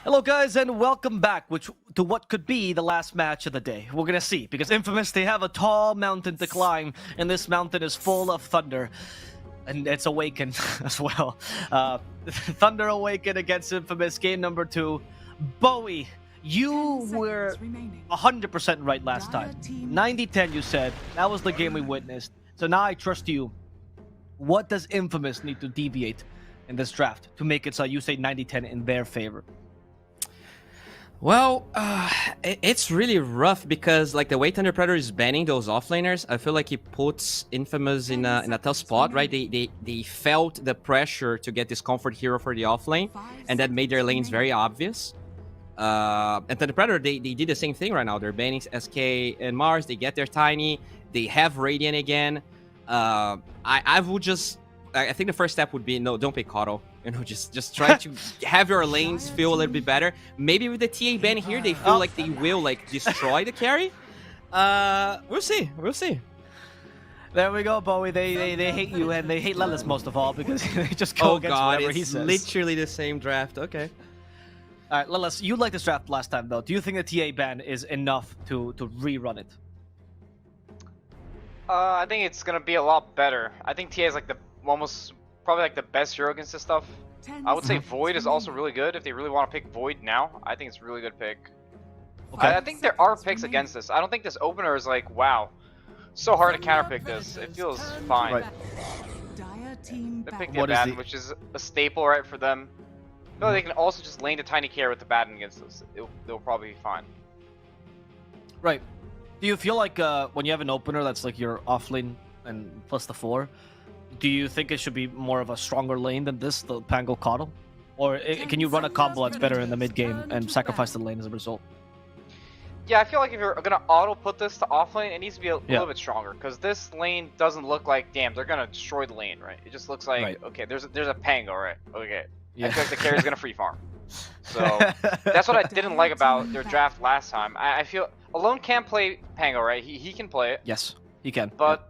Hello, guys, and welcome back to what could be the last match of the day. We're gonna see, because Infamous, they have a tall mountain to climb, and this mountain is full of thunder. And it's Awakened as well. Thunder Awakened against Infamous, game number 2. Bowie, you were 100% right last time. 90-10 you said. That was the game we witnessed. So now I trust you. What does Infamous need to deviate in this draft to make it so you say 90-10 in their favor? Well, it's really rough because like the way Thunder Predator is banning those offlaners, I feel like it puts Infamous in a tough spot, right? They felt the pressure to get this comfort hero for the offlane, and that made their lanes very obvious. And Thunder Predator, they did the same thing right now. They're banning SK and Mars. They get their Tiny. They have Radiant again. I think the first step would be no, don't pick Coddle. You know, just try to have your lanes feel a little bit better. Maybe with the TA ban here, they feel like they will like destroy the carry. We'll see. We'll see. There we go, Bowie. They hate you, and they hate Lelis most of all because they just go against whatever he says. Literally the same draft. Okay. All right, Lelis, you liked this draft last time, though. Do you think the TA ban is enough to rerun it? I think it's gonna be a lot better. I think TA is like probably like the best hero against this stuff. I would say Void is also really good if they really want to pick Void now. I think it's a really good pick. Okay. I think there are picks against this. I don't think this opener is like, wow, so hard to counterpick this. It feels fine. Right. They picked the Abaddon, which is a staple, right, for them. No, they can also just lane the Tiny Carry with the Abaddon against this. They'll probably be fine. Right. Do you feel like when you have an opener that's like your offlane and plus the 4, do you think it should be more of a stronger lane than this, the Pango Coddle? Or can you run a combo that's better in the mid game and sacrifice the lane as a result? Yeah, I feel like if you're gonna auto put this to offlane, it needs to be a little bit stronger because this lane doesn't look like, damn, they're gonna destroy the lane, right? It just looks like, okay, there's a Pango, right? Okay, I feel like the carry's gonna free farm. So that's what I didn't like about their draft last time. I feel Alone can't play Pango, right? He can play it. Yes, he can. But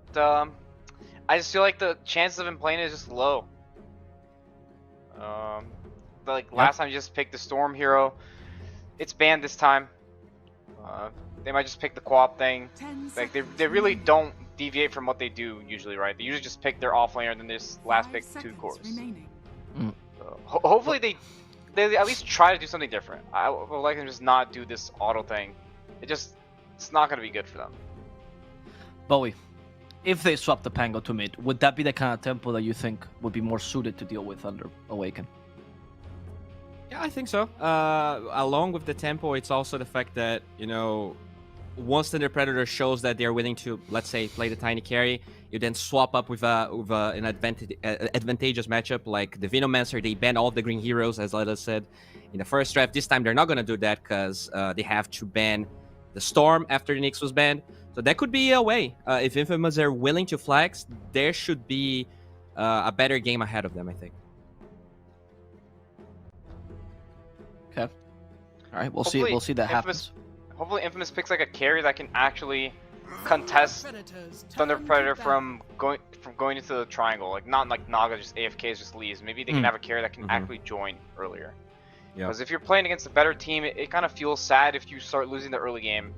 I just feel like the chances of him playing it is just low. Like last time, you just picked the Storm hero. It's banned this time. They might just pick the co-op thing. Like they really don't deviate from what they do usually, right? They usually just pick their offlaner and then they just last pick 2 cores. So, hopefully they at least try to do something different. I would like them to just not do this auto thing. It's not gonna be good for them. Bowie, if they swap the Pango to mid, would that be the kind of tempo that you think would be more suited to deal with Thunder Awaken? Yeah, I think so. Along with the tempo, it's also the fact that, you know, once Thunder Predator shows that they're willing to, let's say, play the Tiny Carry, you then swap up with an advantageous matchup like the Venomancer. They ban all the green heroes, as Leda said in the first draft. This time, they're not going to do that because they have to ban the Storm after the Nyx was banned. So that could be a way. If Infamous are willing to flex, there should be a better game ahead of them, I think. Okay. All right, we'll see. We'll see that happens. Hopefully, Infamous picks like a carry that can actually contest Thunder Predator from going into the triangle. Like not like Naga just AFKs, just leaves. Maybe they can have a carry that can actually join earlier. Because if you're playing against a better team, it kind of feels sad if you start losing the early game.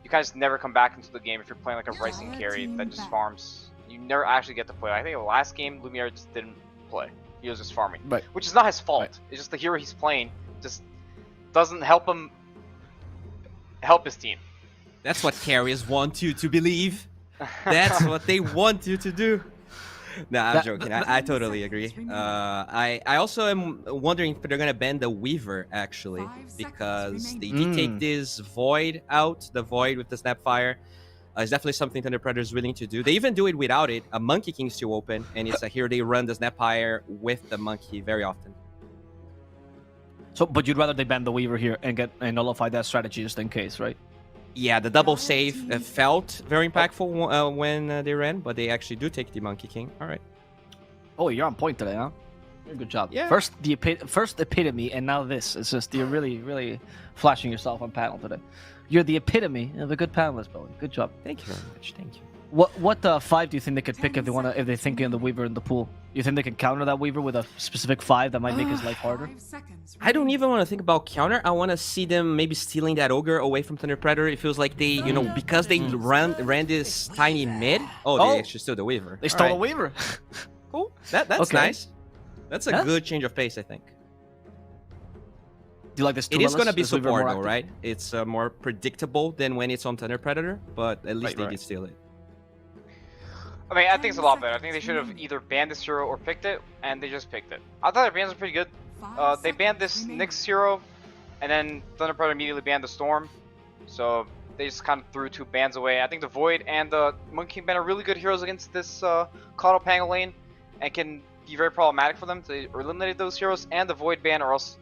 You kind of just never come back into the game if you're playing like a Rising carry that just farms. You never actually get to play. I think the last game, Lumiere just didn't play. He was just farming. Right. Which is not his fault. Right. It's just the hero he's playing just doesn't help him help his team. That's what carriers want you to believe. That's what they want you to do. Nah, I'm joking. I totally agree. I also am wondering if they're gonna ban the Weaver actually, because they did take this Void out, the Void with the Snapfire. It's definitely something Thunder Predator is willing to do. They even do it without it. A Monkey King still open, and it's a hero they run the Snapfire with the Monkey very often. So, but you'd rather they ban the Weaver here and nullify that strategy just in case, right? Yeah, the double save felt very impactful when they ran, but they actually do take the Monkey King. All right. Oh, you're on point today, huh? Good job. Yeah. First epitome, and now this. It's just you're really flashing yourself on panel today. You're the epitome of a good panelist, Bowie. Good job. Thank you very much. Thank you. What 5 do you think they could pick if they think in the Weaver in the pool? You think they can counter that Weaver with a specific 5 that might make his life harder? I don't even want to think about counter. I want to see them maybe stealing that Ogre away from Thunder Predator. It feels like they, you know, because they ran this tiny mid. Oh, they actually stole the Weaver. They stole a Weaver. Cool. That's nice. That's a good change of pace, I think. Do you like this? It is going to be support though, right? It's more predictable than when it's on Thunder Predator, but at least they did steal it. I mean, I think it's a lot better. I think they should have either banned this hero or picked it, and they just picked it. I thought their bans were pretty good. They banned this Nyx hero, and then Thunder Predator immediately banned the Storm. So they just kind of threw 2 bans away. I think the Void and the Monkey King ban are really good heroes against this Caudal Pango lane, and can be very problematic for them. They eliminated those heroes, and the Void ban also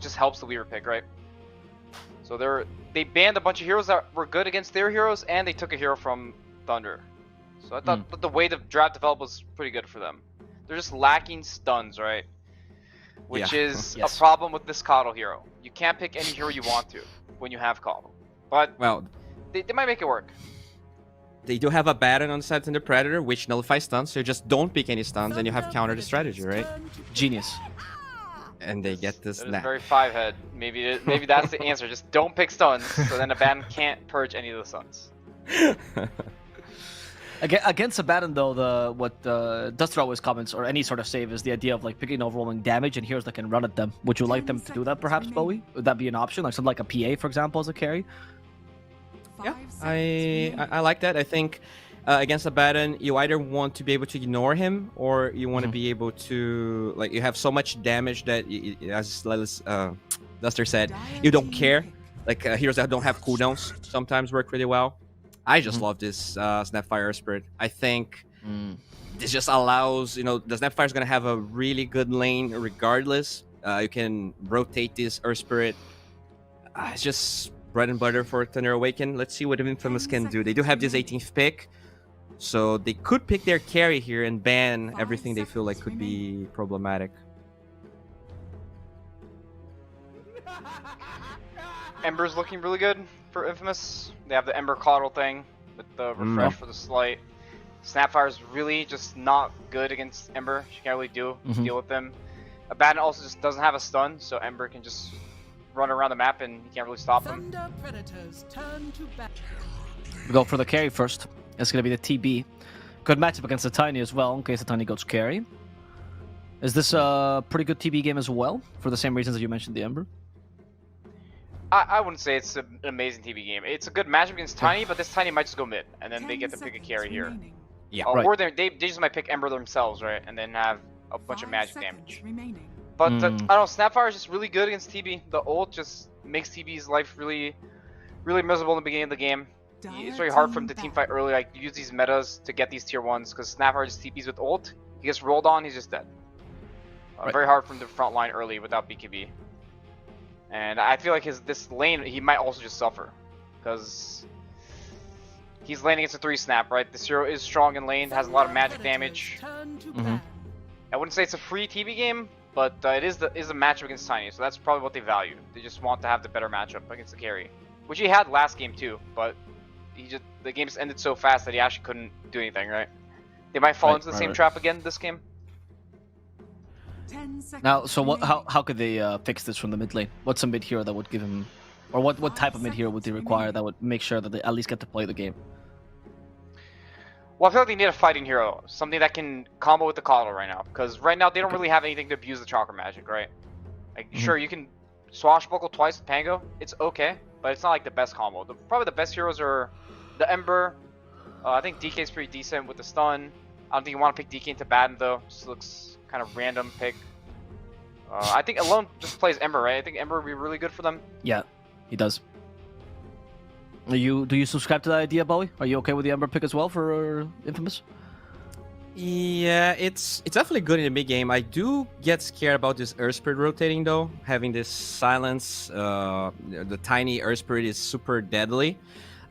just helps the Weaver pick, right? So they banned a bunch of heroes that were good against their heroes, and they took a hero from Thunder. So I thought that the way the draft developed was pretty good for them. They're just lacking stuns, right? Which is a problem with this Caudal hero. You can't pick any hero you want to when you have Caudal. But well, they might make it work. They do have a Baron on the side of the Predator, which nullifies stuns, so you just don't pick any stuns and you have counter the strategy, right? Genius. And they get this snap. Very 5-head. Maybe that's the answer. Just don't pick stuns, so then a Baron can't purge any of the stuns. Against Abaddon, though, what Duster always comments, or any sort of save, is the idea of like picking overwhelming damage and heroes that can run at them. Would you like them to do that, perhaps, Bowie? Would that be an option? Like something like a PA, for example, as a carry? Yeah, I like that. I think against Abaddon, you either want to be able to ignore him, or you want to be able to, like, you have so much damage that, as Duster said, you don't care. Like heroes that don't have cooldowns sometimes work really well. I just love this Snapfire Spirit. I think this just allows, you know, the Snapfire is going to have a really good lane regardless. You can rotate this Earth Spirit. It's just bread and butter for Thunder Awaken. Let's see what Infamous can do. They do have this 18th pick, so they could pick their carry here and ban everything they feel like could be problematic. Ember's looking really good for Infamous. They have the Ember Caudal thing with the refresh for the slight. Snapfire's really just not good against Ember. She can't really deal with them. Abaddon also just doesn't have a stun, so Ember can just run around the map and you can't really stop them. We go for the carry first. It's going to be the TB. Good matchup against the Tiny as well, in case the Tiny goes carry. Is this a pretty good TB game as well, for the same reasons that you mentioned the Ember? I wouldn't say it's an amazing TB game. It's a good matchup against Tiny, but this Tiny might just go mid, and then they get to pick a carry here. Yeah, or they just might pick Ember themselves, right, and then have a bunch of magic damage. But I don't know, Snapfire is just really good against TB. The ult just makes TB's life really, really miserable in the beginning of the game. It's very hard for him to teamfight early, like use these metas to get these tier 1s, because Snapfire just TBs with ult. He gets rolled on, he's just dead. Very hard for him to front line early without BKB. And I feel like this lane, he might also just suffer. Because he's laning against a 3-snap, right? This hero is strong in lane, has a lot of magic damage. I wouldn't say it's a free TB game, but it is a matchup against Tiny, so that's probably what they value. They just want to have the better matchup against the carry. Which he had last game too, but the game just ended so fast that he actually couldn't do anything, right? They might fall into the same trap again this game. Now, so how could they fix this from the mid lane? What's a mid hero that would give him, or what type of mid hero would they require that would make sure that they at least get to play the game? Well, I feel like they need a fighting hero, something that can combo with the Caudal right now, because right now they don't really have anything to abuse the Chakra magic, right? Like, sure, you can swashbuckle twice with Pango, it's okay, but it's not like the best combo. Probably the best heroes are the Ember. I think DK is pretty decent with the stun. I don't think you want to pick DK into Baden though. Just looks kind of random pick. I think Alone just plays Ember, right? I think Ember would be really good for them. Yeah, he does. Do you subscribe to that idea, Bowie? Are you okay with the Ember pick as well for Infamous? Yeah, it's definitely good in the mid game. I do get scared about this Earth Spirit rotating though. Having this silence, the tiny Earth Spirit is super deadly.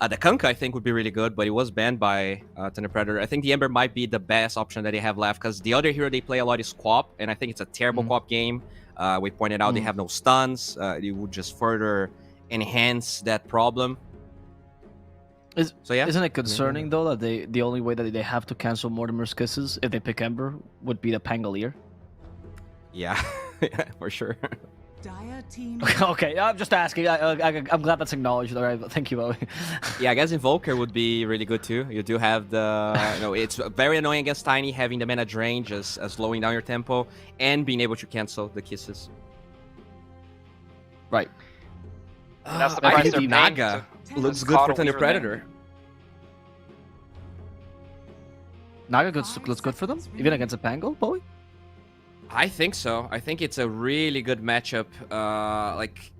The Kunkka I think would be really good, but it was banned by Thunder Predator. I think the Ember might be the best option that they have left, because the other hero they play a lot is Quap, and I think it's a terrible Quap game. We pointed out they have no stuns. It would just further enhance that problem. So yeah. Isn't it concerning though that the only way that they have to cancel Mortimer's kisses if they pick Ember would be the Pangolier? Yeah, for sure. Dire team. Okay, I'm just asking. I'm glad that's acknowledged. All right, thank you, Bowie. Yeah, I guess Invoker would be really good too. You do have the, it's very annoying against Tiny having the mana drain, just slowing down your tempo, and being able to cancel the kisses. Right. That's the I price think they're paying Naga to looks just good for coddle Thunder Weaver lane. Predator. Naga looks good for them, even against a Pango, Bowie. I think so. I think it's a really good matchup. Like,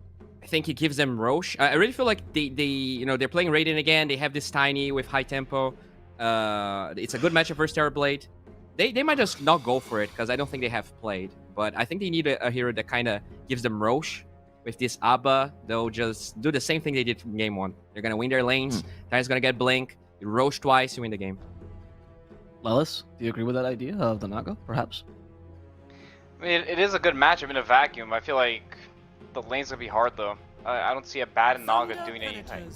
I think it gives them Roche. I really feel like they're playing Raiden again. They have this Tiny with high tempo. It's a good matchup versus Terrorblade. They might just not go for it because I don't think they have played. But I think they need a hero that kind of gives them Roche. With this Abba, they'll just do the same thing they did from game 1. They're gonna win their lanes. Tiny's gonna get Blink. You Roche twice, you win the game. Lelis, do you agree with that idea of the Naga, perhaps? I mean, it is a good matchup in a vacuum. I feel like the lane's gonna be hard though. I don't see a bad in Naga doing anything.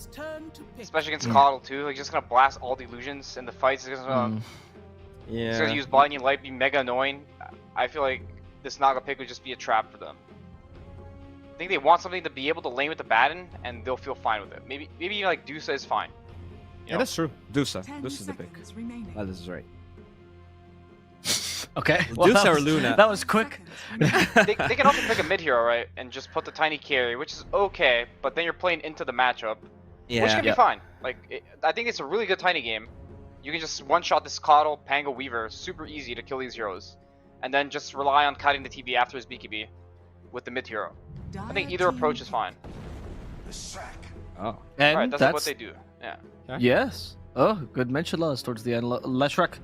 Especially against Coddle too. Like, just gonna blast all the illusions in the fights. He's gonna use Blinding Light, be mega annoying. I feel like this Naga pick would just be a trap for them. I think they want something to be able to lane with the Batten, and they'll feel fine with it. Maybe like Dusa is fine. Yeah, that's true. Dusa is the pick. That is right. Okay. Dusa or Luna? That was quick. they can also pick a mid hero, right, and just put the Tiny carry, which is okay. But then you're playing into the matchup, which can be fine. Like, I think it's a really good Tiny game. You can just one-shot this Coddle, Pango, Weaver, super easy to kill these heroes, and then just rely on cutting the TB after his BKB with the mid hero. I think either approach is fine. Oh. And Right, that's what they do. Yeah. Okay. Yes. Oh, good mention, Lelis, towards the end. Leshrak,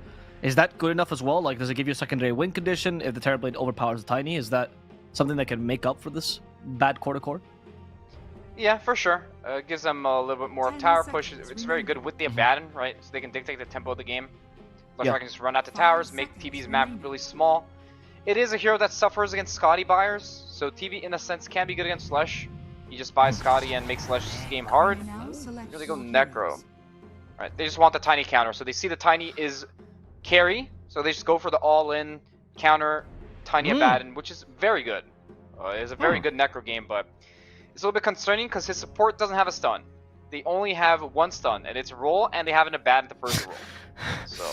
is that good enough as well? Like, does it give you a secondary win condition if the Terrorblade overpowers the Tiny? Is that something that can make up for this bad core-to-core? Yeah, for sure. It gives them a little bit more of tower push. It's very good with the Abaddon, right? So they can dictate the tempo of the game. Like, I can just run out the towers, make TB's map really small. It is a hero that suffers against Scotty buyers, so TB in a sense can be good against Slash. You just buy Scotty and make Slash's game hard. Here they go Necro. Right, they just want the Tiny counter, so they see the Tiny is carry, so they just go for the all-in counter Tiny Abaddon, which is very good. It's a very good Necro game, but it's a little bit concerning because his support doesn't have a stun. They only have one stun, and it's roll, and they have an Abaddon the first roll. So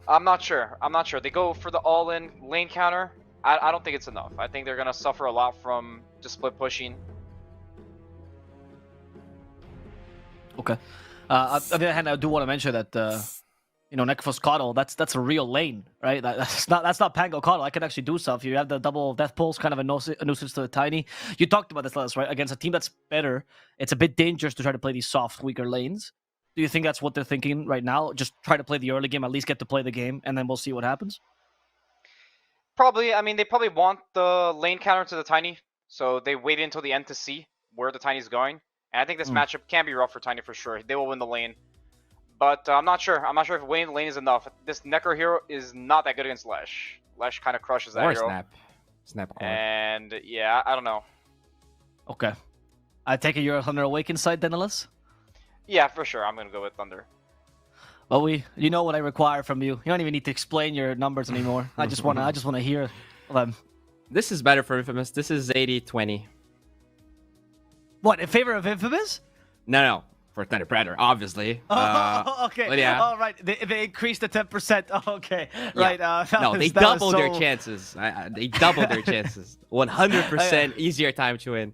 I'm not sure. They go for the all-in lane counter. I don't think it's enough. I think they're gonna suffer a lot from just split pushing. Okay. On the other hand, I do want to mention that Necrophos Coddle, that's a real lane, right? That's not Pango Coddle. I can actually do stuff. You have the double death pulse, kind of a nuisance to the Tiny. You talked about this, Lelis, right? Against a team that's better, it's a bit dangerous to try to play these soft, weaker lanes. Do you think that's what they're thinking right now? Just try to play the early game, at least get to play the game, and then we'll see what happens? Probably. I mean, they probably want the lane counter to the Tiny, so they wait until the end to see where the Tiny's going. And I think this matchup can be rough for Tiny for sure. They will win the lane. But I'm not sure. I'm not sure if winning the lane is enough. This Necro hero is not that good against Lesh. Lesh kind of crushes that hero. Snap core. And yeah, I don't know. Okay. I take it you're a Thunder Awakened side, then, Lelis? Yeah, for sure. I'm going to go with Thunder. Well, you know what I require from you. You don't even need to explain your numbers anymore. I just want to hear them. This is better for Infamous. This is 80-20. What, in favor of Infamous? No. For Thunder Predator, obviously. Okay. Yeah. All right. They increased the 10%. Oh, okay. Yeah. Right. They doubled their chances. They doubled their chances. 100% easier time to win.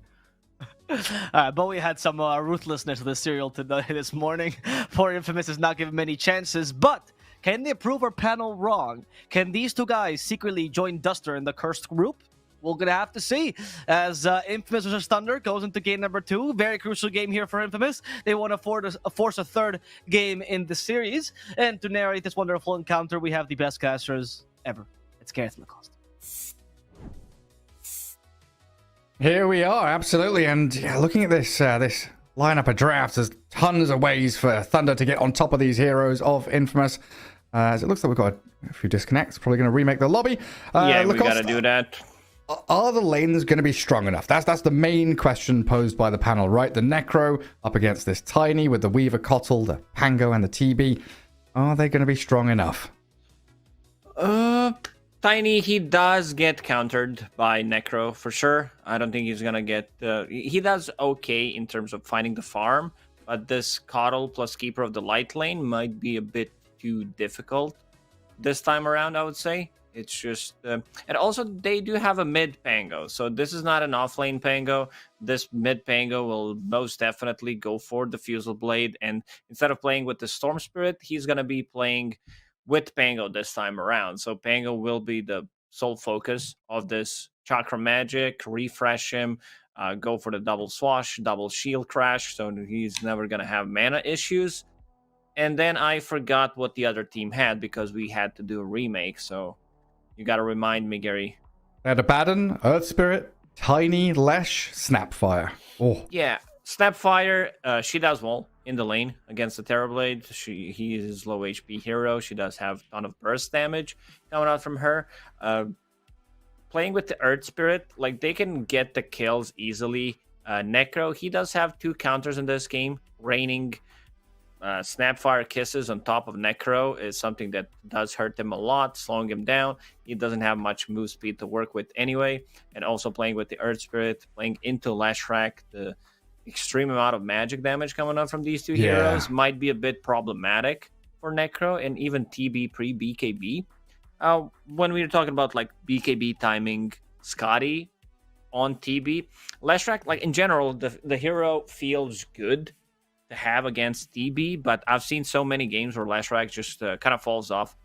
Bowie had some ruthlessness with the serial this morning. Poor Infamous is not given many chances, but can they prove our panel wrong? Can these two guys secretly join Duster in the cursed group? We're going to have to see as Infamous vs. Thunder goes into game number 2. Very crucial game here for Infamous. They want to force a third game in the series. And to narrate this wonderful encounter, we have the best casters ever. It's Gareth Lacoste. Here we are, absolutely. And yeah, looking at this this lineup of drafts, there's tons of ways for Thunder to get on top of these heroes of Infamous. As it looks like we've got a few disconnects. Probably going to remake the lobby. Yeah, we Lacoste, gotta do that. Are the lanes going to be strong enough? That's the main question posed by the panel, right? The Necro up against this Tiny with the Weaver Cottle, the Pango, and the TB. Are they going to be strong enough? Tiny, he does get countered by Necro for sure. I don't think he's gonna get. He does okay in terms of finding the farm, but this Coddle plus Keeper of the Light lane might be a bit too difficult this time around, I would say. It's just, and also they do have a mid Pango, so this is not an offlane Pango. This mid Pango will most definitely go for the Fusel Blade, and instead of playing with the Storm Spirit, he's gonna be playing with Pango this time around. So Pango will be the sole focus of this Chakra Magic, refresh him, go for the double swash, double shield crash, so he's never gonna have mana issues. And then I forgot what the other team had because we had to do a remake, so you gotta remind me, Gary. They had Abaddon, Earth Spirit, Tiny, Lesh, Snapfire. Oh. Yeah, Snapfire, she does well in the lane against the Terrorblade. He is low HP hero. She does have a ton of burst damage coming out from her. Playing with the Earth Spirit, like they can get the kills easily. Necro, he does have 2 counters in this game. Raining Snapfire Kisses on top of Necro is something that does hurt him a lot, slowing him down. He doesn't have much move speed to work with anyway. And also playing with the Earth Spirit, playing into Lashrak, the extreme amount of magic damage coming out from these 2 heroes might be a bit problematic for Necro and even TB pre-BKB. When we were talking about like BKB timing Scotty on TB, Lashrak, like in general, the hero feels good to have against TB, but I've seen so many games where Lashrak just kind of falls off.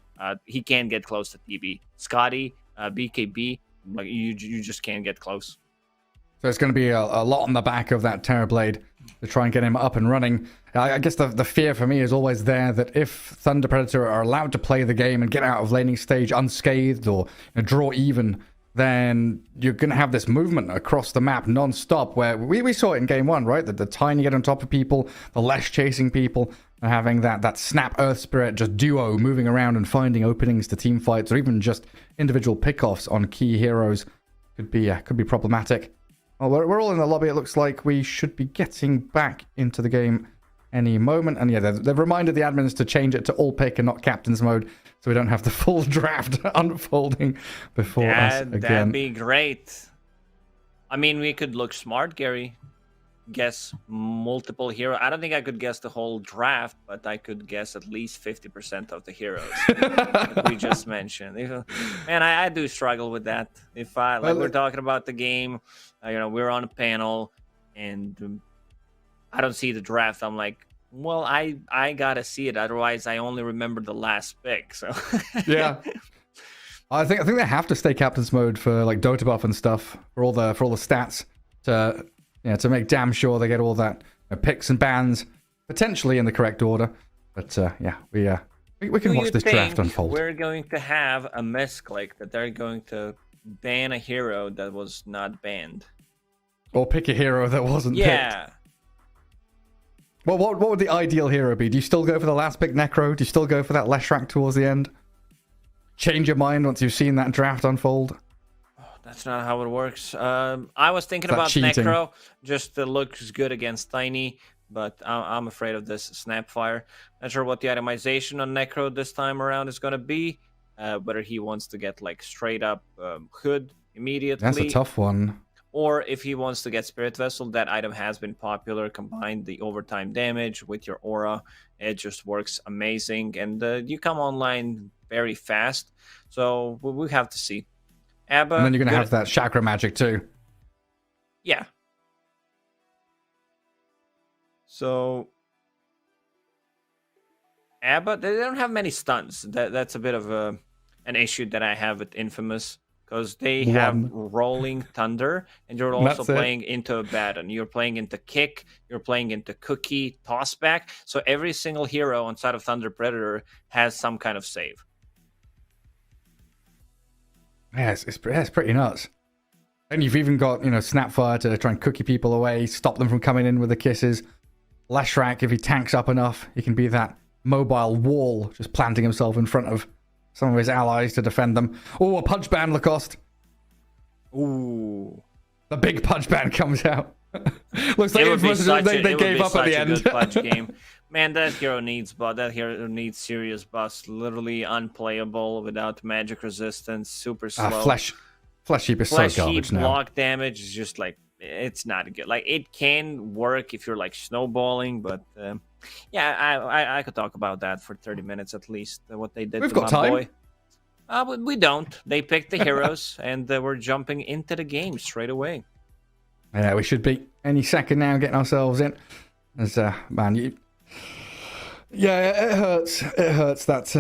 He can't get close to TB. Scotty, BKB, like you just can't get close. So it's going to be a lot on the back of that Terrorblade to try and get him up and running. I guess the fear for me is always there that if Thunder Predator are allowed to play the game and get out of laning stage unscathed or draw even, then you're going to have this movement across the map non-stop where we saw it in game 1, right? That the Tiny get on top of people, the Lesh chasing people, and having that Snap Earth Spirit just duo moving around and finding openings to team fights or even just individual pickoffs on key heroes could be problematic. Well, we're all in the lobby. It looks like we should be getting back into the game any moment. And yeah, they've reminded the admins to change it to all pick and not captain's mode, so we don't have the full draft unfolding before us again. That'd be great. I mean, we could look smart, Gary. Guess multiple heroes. I don't think I could guess the whole draft, but I could guess at least 50% of the heroes that we just mentioned. Man, I do struggle with that. If we're talking about the game, we're on a panel, and I don't see the draft. I'm like, well, I gotta see it. Otherwise, I only remember the last pick. So yeah, I think they have to stay captain's mode for like Dota buff and stuff for all the stats to make damn sure they get all that picks and bans potentially in the correct order. But we can watch this draft unfold. We're going to have a misclick that they're going to ban a hero that was not banned, or pick a hero that wasn't picked. Well, what would the ideal hero be? Do you still go for the last pick Necro? Do you still go for that Leshrak towards the end? Change your mind once you've seen that draft unfold? That's not how it works. I was thinking about cheating? Necro, just to look good against Tiny, but I'm afraid of this Snapfire. Not sure what the itemization on Necro this time around is going to be. Whether he wants to get like straight up Hood immediately. That's a tough one. Or if he wants to get Spirit Vessel, that item has been popular. Combine the overtime damage with your aura. It just works amazing. And you come online very fast. So we have to see. Abba, and then you're going to have that chakra magic too. Yeah. So Abba, they don't have many stuns. That's a bit of an issue that I have with Infamous, because they have Rolling Thunder, and you're also playing into Abaddon. You're playing into Kick, you're playing into Cookie, Tossback. So every single hero on side of Thunder Predator has some kind of save. Yeah, it's pretty nuts. And you've even got, Snapfire to try and cookie people away, stop them from coming in with the kisses. Lashrak, if he tanks up enough, he can be that mobile wall, just planting himself in front of some of his allies to defend them. Oh, a punch ban, Lacoste. Ooh. The big Pudge ban comes out. Looks like It would be Infamous, such they it would gave be up at such the a end. good Pudge game. Man, that hero needs buff. That hero needs serious buffs. Literally unplayable without magic resistance. Super slow. Flesh Heap is Flash so garbage heap now. block damage is just like it's not good. Like it can work if you're like snowballing, but yeah, I could talk about that for 30 minutes at least. What they did We've to got my time. boy. But we don't. They picked the heroes, and we're jumping into the game straight away. Yeah, we should be any second now getting ourselves in. As man, yeah, it hurts. It hurts that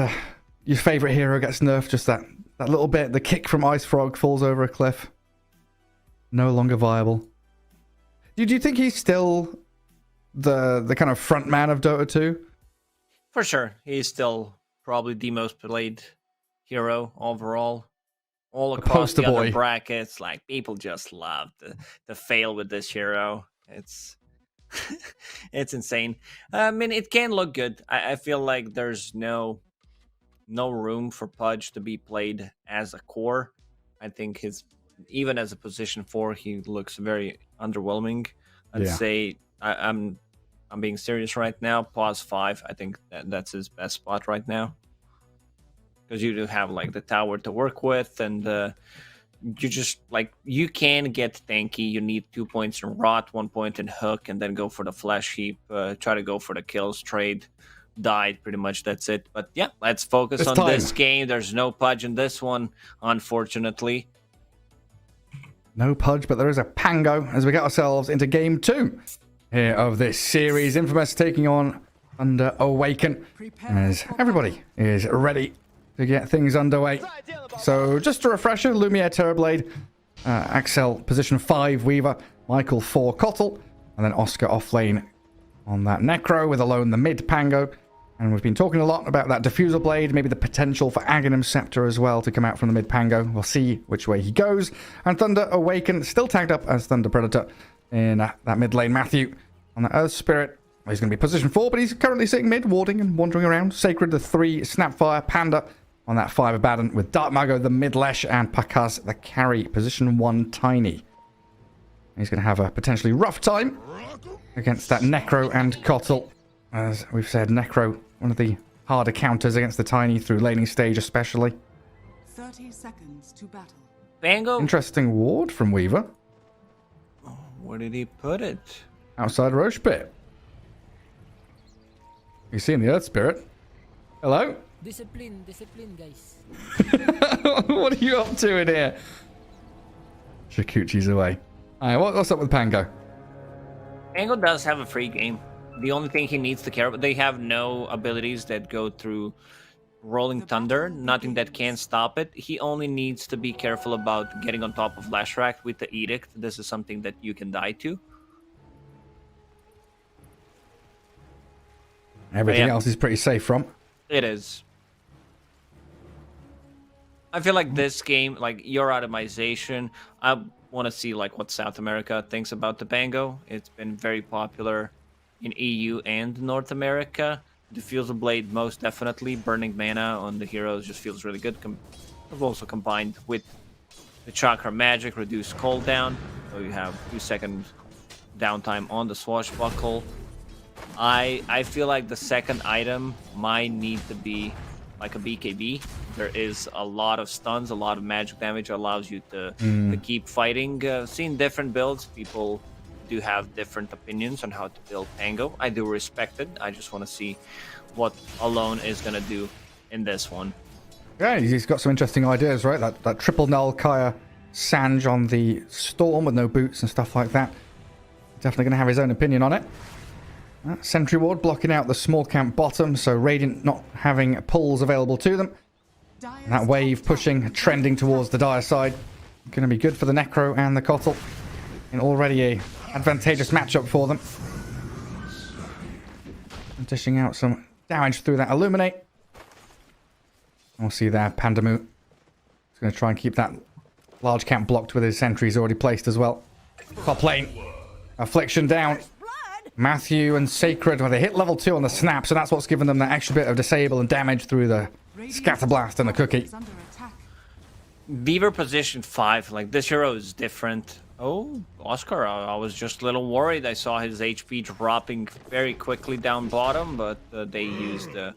your favorite hero gets nerfed. Just that little bit. The kick from Ice Frog falls over a cliff. No longer viable. Do you think he's still the kind of front man of Dota 2? For sure, he's still probably the most played hero overall. All across the other brackets, like people just love to fail with this hero. It's it's insane. I mean, it can look good. I feel like there's no room for Pudge to be played as a core. I think even as a position 4, he looks very underwhelming. I'd say I'm being serious right now. Pause 5. I think that's his best spot right now. Because you do have like the tower to work with, and you just like you can get tanky. You need 2 points in rot, 1 point in hook, and then go for the flash heap. Try to go for the kills, trade, died. Pretty much that's it. But yeah, let's focus on this game. There's no Pudge in this one, unfortunately. No Pudge, but there is a Pango as we get ourselves into game 2 here of this series. Infamous taking on Thunder Awaken as everybody is ready to get things underway. So just a refresher, Lumiere Terrorblade, Axel position 5, Weaver, Michael 4, Kotl, and then Oscar offlane on that Necro with alone the mid Pango. And we've been talking a lot about that Diffuser Blade, maybe the potential for Aghanim Scepter as well to come out from the mid Pango. We'll see which way he goes. And Thunder Awaken, still tagged up as Thunder Predator in that mid lane. Matthew on the Earth Spirit. He's going to be position 4, but he's currently sitting mid, warding and wandering around. Sacred, the 3, Snapfire, Panda on that 5 Abaddon with Dark Mago, the mid Lesh, and Pakaz, the carry, position 1, Tiny. He's going to have a potentially rough time against that Necro and Kotl. As we've said, Necro, one of the harder counters against the Tiny through laning stage especially. 30 seconds to battle. Pango. Interesting ward from Weaver. Oh, where did he put it? Outside Roche Pit. You see in the Earth Spirit. Hello? Discipline, guys. What are you up to in here? Shikuchi's away. Alright, what's up with Pango? Pango does have a free game. The only thing he needs to care about, they have no abilities that go through Rolling Thunder, nothing that can stop it. He only needs to be careful about getting on top of Lashrak with the Edict. This is something that you can die to. Everything else is pretty safe from. It is. I feel like this game, like your itemization, I want to see like what South America thinks about the Pango. It's been very popular in EU and North America. Diffuser Blade most definitely. Burning Mana on the heroes just feels really good. I've also combined with the Chakra Magic, reduced cooldown. So you have 2-second downtime on the Swashbuckle. I feel like the second item might need to be like a BKB. There is a lot of stuns, a lot of magic damage, allows you to keep fighting. Seeing different builds, people do have different opinions on how to build Pango. I do respect it. I just want to see what Alone is going to do in this one. Yeah, he's got some interesting ideas, right? That triple null Kaya Sanj on the Storm with no boots and stuff like that. Definitely going to have his own opinion on it. Sentry Ward blocking out the small camp bottom, so Radiant not having pulls available to them. And that wave pushing, trending towards the Dire side. Going to be good for the Necro and the Kotl. And already a advantageous matchup for them. Dishing out some damage through that Illuminate. We'll see there, Pandamu. He's going to try and keep that large camp blocked with his sentries already placed as well. Top lane. Affliction down. Matthew and Sacred, well, they hit level 2 on the snap, so that's what's given them that extra bit of disable and damage through the Scatterblast and the Cookie. Beaver position 5. Like, this hero is different. Oh, Oscar, I was just a little worried. I saw his HP dropping very quickly down bottom, but they used the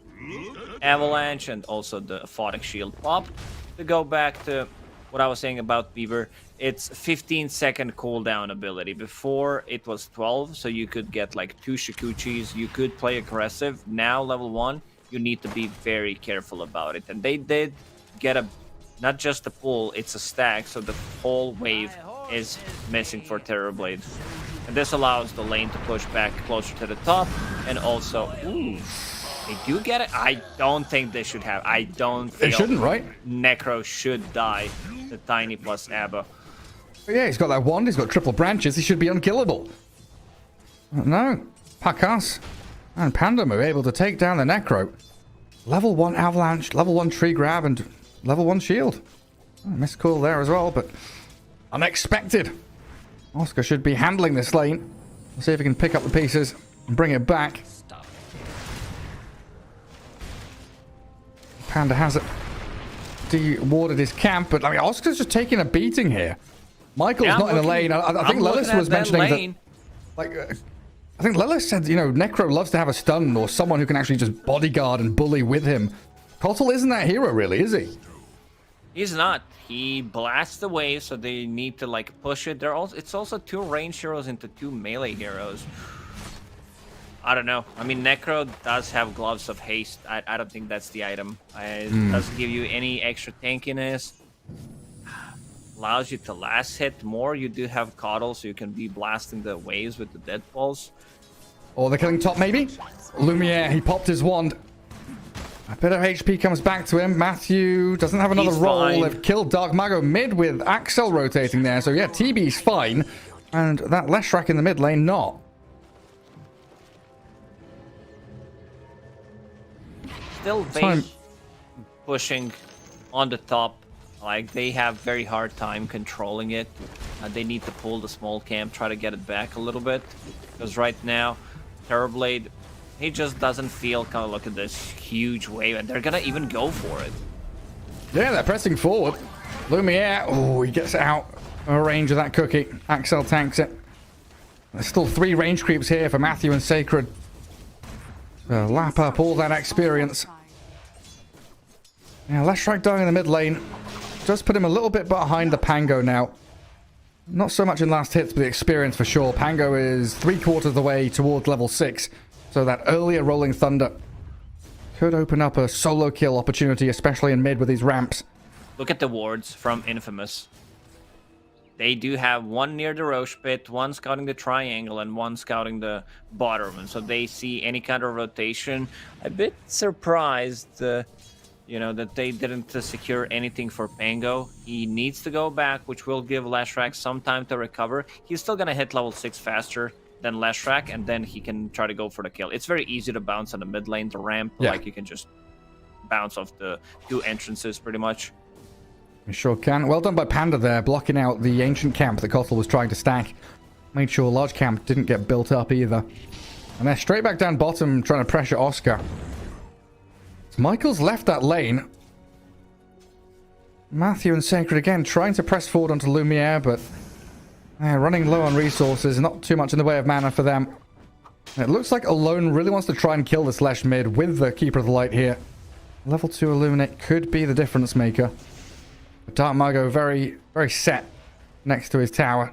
Avalanche and also the Aphotic Shield pop to go back to what I was saying about Beaver. It's 15-second cooldown ability. Before, it was 12, so you could get like 2 Shikuchis. You could play aggressive. Now, level 1, you need to be very careful about it. And they did get a, not just a pull, it's a stack, so the whole wave is missing for Terrorblade. And this allows the lane to push back closer to the top, and also, ooh, they do get it. I don't think they should have. I don't feel It shouldn't, right? Necro should die. The Tiny plus Abba. But yeah, he's got that wand, he's got triple branches, he should be unkillable. No, Pakas and Pandem are able to take down the Necro. Level 1 Avalanche, level 1 Tree Grab, and level 1 Shield. Oh, missed call there as well, but unexpected. Oscar should be handling this lane. We'll see if he can pick up the pieces and bring it back. Panda has it. De-warded his camp, but I mean, Oscar's just taking a beating here. Michael's not in the lane. I think Lilith was mentioning that. Like, I think Lilith said, you know, Necro loves to have a stun or someone who can actually just bodyguard and bully with him. Kotal isn't that hero, really, is he? He's not. He blasts the wave, so they need to like push it. It's also 2 range heroes into 2 melee heroes. I don't know. I mean, Necro does have Gloves of Haste. I don't think that's the item. It doesn't give you any extra tankiness. Allows you to last hit more. You do have Coddle, so you can be blasting the waves with the Deadfalls. Or they're killing top, maybe? Lumiere, he popped his wand. A bit of HP comes back to him. Matthew doesn't have another roll. Fine. They've killed Dark Mago mid with Axel rotating there. So yeah, TB's fine. And that Leshrac in the mid lane, not. Still base pushing on the top. Like, they have very hard time controlling it. They need to pull the small camp, try to get it back a little bit. Because right now, Terrorblade, he just doesn't feel, kind of look at this huge wave, and they're gonna even go for it. Yeah, they're pressing forward. Lumiere, oh, he gets out of range of that cookie. Axel tanks it. There's still 3 range creeps here for Matthew and Sacred. Lap up all that experience. Yeah, Leshrac dying in the mid lane. Does put him a little bit behind the Pango now. Not so much in last hits, but the experience for sure. Pango is 3/4 of the way towards level 6. So that earlier Rolling Thunder could open up a solo kill opportunity, especially in mid with these ramps. Look at the wards from Infamous. They do have one near the Roche pit, one scouting the triangle, and one scouting the bottom. And so they see any kind of rotation. A bit surprised, you know, that they didn't secure anything for Pango. He needs to go back, which will give Leshrac some time to recover. He's still going to hit level 6 faster than Leshrac, and then he can try to go for the kill. It's very easy to bounce on the mid lane, the ramp. Yeah. Like, you can just bounce off the 2 entrances pretty much. We sure can. Well done by Panda there, blocking out the ancient camp that Kotal was trying to stack. Made sure large camp didn't get built up either. And they're straight back down bottom, trying to pressure Oscar. So Michael's left that lane. Matthew and Sacred again trying to press forward onto Lumiere, but they're running low on resources. Not too much in the way of mana for them. And it looks like Alone really wants to try and kill this Lesh mid with the Keeper of the Light here. Level 2 Illuminate could be the difference maker. Dark Mago very, very set next to his tower.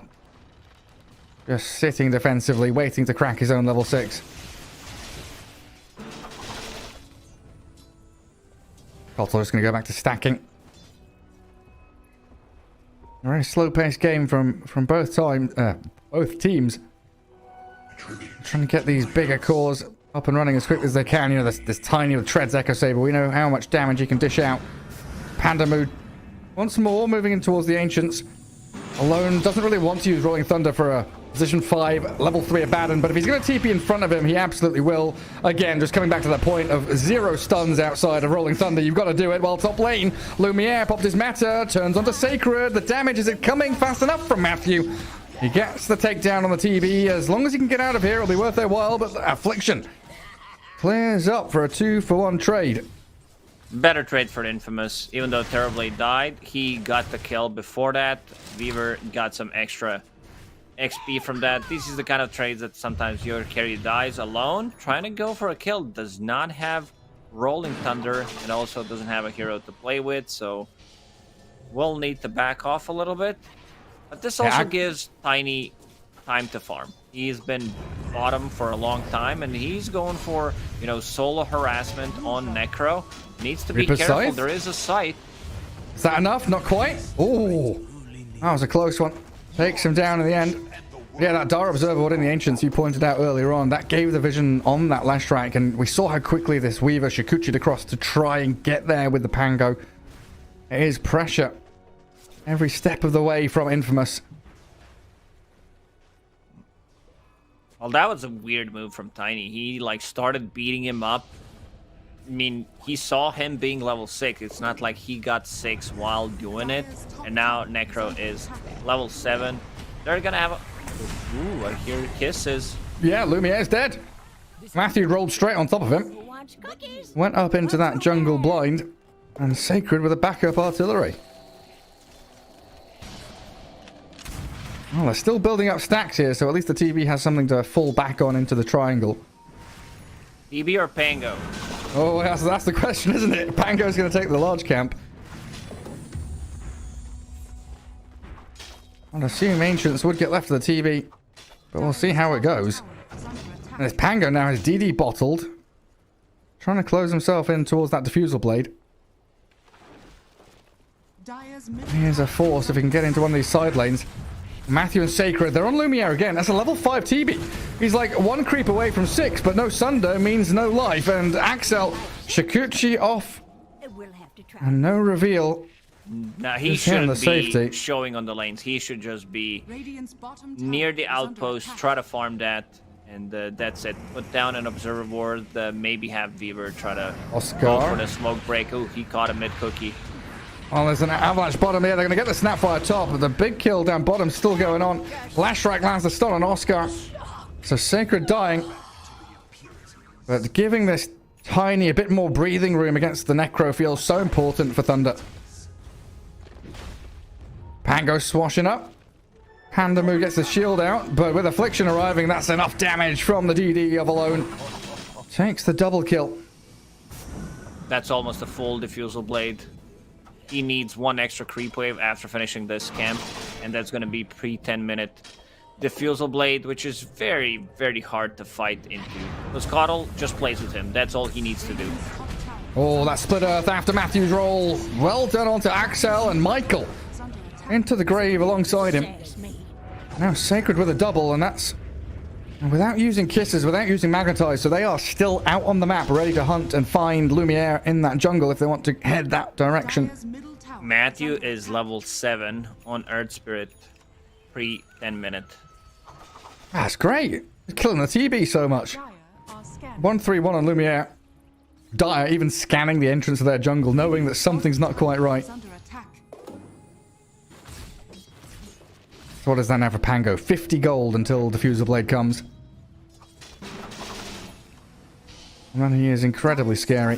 Just sitting defensively, waiting to crack his own level 6. Kotal just going to go back to stacking. A very slow-paced game from both teams. Trying to get these bigger cores up and running as quickly as they can. You know, this tiny with Treads Echo Saber. We know how much damage he can dish out. Panda mood. Once more, moving in towards the Ancients. Alone doesn't really want to use Rolling Thunder for a position 5, level 3 Abaddon, but if he's going to TP in front of him, he absolutely will. Again, just coming back to that point of 0 stuns outside of Rolling Thunder. You've got to do it. While top lane, Lumiere popped his meta, turns onto Sacred. The damage, is it coming fast enough from Matthew? He gets the takedown on the TB. As long as he can get out of here, it'll be worth their while, but Affliction clears up for a 2-for-1 trade. Better trade for Infamous. Even though Terrorblade died, he got the kill before that. Weaver got some extra XP from that. This is the kind of trades that sometimes your carry dies alone. Trying to go for a kill does not have Rolling Thunder and also doesn't have a hero to play with, so we'll need to back off a little bit. But this also gives Tiny time to farm. He's been bottom for a long time, and he's going for, you know, solo harassment on Necro. Needs to be careful. Scythe? There is a scythe. Is that enough? Not quite. Oh, that was a close one. Takes him down in the end. Yeah, that Dire Observer in the Ancients you pointed out earlier on, that gave the vision on that last strike, and we saw how quickly this Weaver Shikuchi'd across to try and get there with the Pango. It is pressure every step of the way from Infamous. Well, that was a weird move from Tiny. He, like, started beating him up. I mean, he saw him being level 6. It's not like he got 6 while doing it. And now Necro is level 7. They're gonna have a... Ooh, I hear kisses. Yeah, Lumiere's dead. Matthew rolled straight on top of him. Went up into that jungle blind. And Sacred with a backup artillery. Well, they're still building up stacks here, so at least the TV has something to fall back on into the triangle. DB or Pango? Oh, that's the question, isn't it? Pango's going to take the large camp. I'd assume Ancients would get left to the TV, but we'll see how it goes. And this Pango now has DD bottled. Trying to close himself in towards that diffusal blade. Here's a force if he can get into one of these side lanes. Matthew and Sacred, they're on Lumiere again. That's a level 5 TB. He's like 1 creep away from 6, but no Sunder means no life. And Axel, Shikuchi off. And no reveal. Nah, he shouldn't be showing on the lanes. He should just be near the outpost, try to farm that, and that's it. Put down an observer board, maybe have Weaver try to go for the smoke break. Oh, he caught a mid-cookie. Oh, there's an avalanche bottom here. They're going to get the Snapfire top, but the big kill down bottom still going on. Lashrak lands the stun on Oscar. So Sacred dying. But giving this Tiny a bit more breathing room against the Necro feels so important for Thunder. Pango swashing up. Pandamu gets the shield out, but with Affliction arriving, that's enough damage from the DD of Alone. Takes the double kill. That's almost a full Diffusal Blade. He needs 1 extra creep wave after finishing this camp, and that's going to be pre-10-minute Diffusal Blade, which is very, very hard to fight into. Lacoste just plays with him. That's all he needs to do. Oh, that split earth after Matthew's roll. Well done onto Axel and Michael. Into the grave alongside him. Now Sacred with a double, and that's without using kisses, without using magnetize, so they are still out on the map, ready to hunt and find Lumiere in that jungle if they want to head that direction. Matthew is level 7 on Earth Spirit pre-10-minute. That's great. He's killing the TB so much. 1-3-1 on Lumiere. Dire even scanning the entrance of their jungle, knowing that something's not quite right. So what does that now for Pango? 50 gold until Diffusal Blade comes. And he is incredibly scary.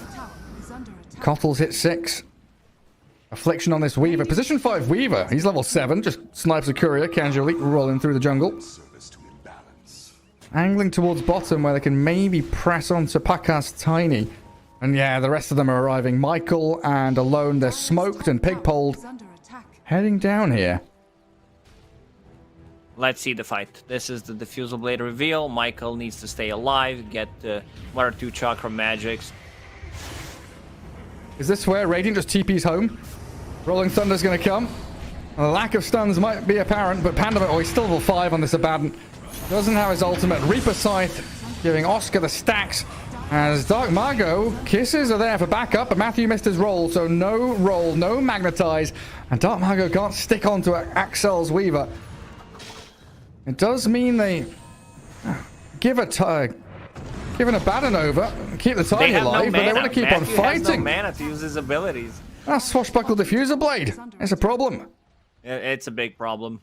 Cottles hit 6. Affliction on this Weaver. Position 5 Weaver. He's level 7. Just snipes a courier casually, rolling through the jungle. Angling towards bottom where they can maybe press on to Pakas Tiny. And yeah, the rest of them are arriving. Michael and Alone, they're smoked and pig-poled. Heading down here. Let's see the fight. This is the Diffusal Blade reveal. Michael needs to stay alive, get 1 or 2 Chakra Magics. Is this where Radiant just TP's home? Rolling Thunder's going to come. The lack of stuns might be apparent, but Panda, oh, he's still level 5 on this Abaddon. Doesn't have his ultimate. Reaper Scythe giving Oscar the stacks. As Dark Margot, kisses are there for backup, but Matthew missed his roll, so no roll, no magnetize. And Dark Margot can't stick onto Axel's Weaver. It does mean they give an Abaddon over, keep the Tiny alive, but they want to keep on fighting. Has no mana to use his abilities. That's Swashbuckle Diffuser Blade. It's a problem. It's a big problem.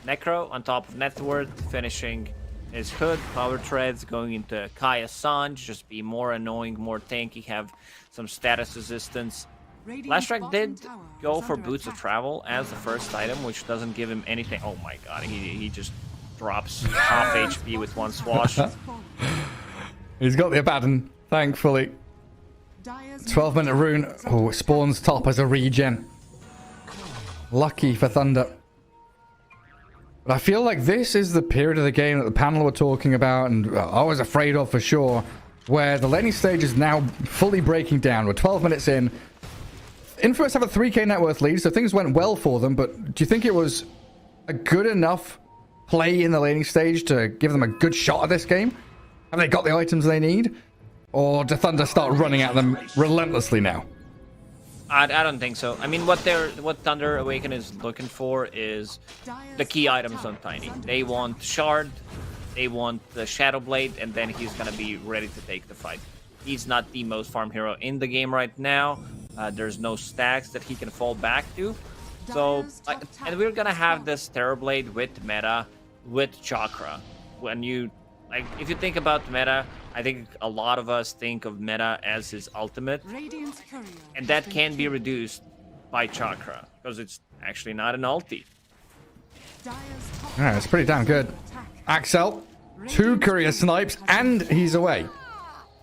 Necro on top of net worth, finishing his hood, power treads, going into Kaya Sanj, just be more annoying, more tanky, have some status resistance. Last Strike did go for Boots of Travel as the first item, which doesn't give him anything. Oh my god, he just drops half HP with one swash. He's got the Abaddon, thankfully. 12-minute rune. Oh, it spawns top as a regen. Lucky for Thunder. But I feel like this is the period of the game that the panel were talking about and I was afraid of for sure, where the laning stage is now fully breaking down. We're 12 minutes in. Infamous have a 3k net worth lead, so things went well for them, but do you think it was a good enough play in the laning stage to give them a good shot at this game? Have they got the items they need? Or do Thunder start running at them relentlessly now? I don't think so. I mean, what Thunder Awaken is looking for is the key items on Tiny. They want Shard, they want the Shadow Blade, and then he's gonna be ready to take the fight. He's not the most farm hero in the game right now. There's no stacks that he can fall back to. So, and we're gonna have this Terrorblade with meta, with Chakra. When you, like, if you think about meta, I think a lot of us think of meta as his ultimate. And that can be reduced by Chakra, because it's actually not an ulti. Yeah, it's pretty damn good. Axel, 2 courier snipes, and he's away.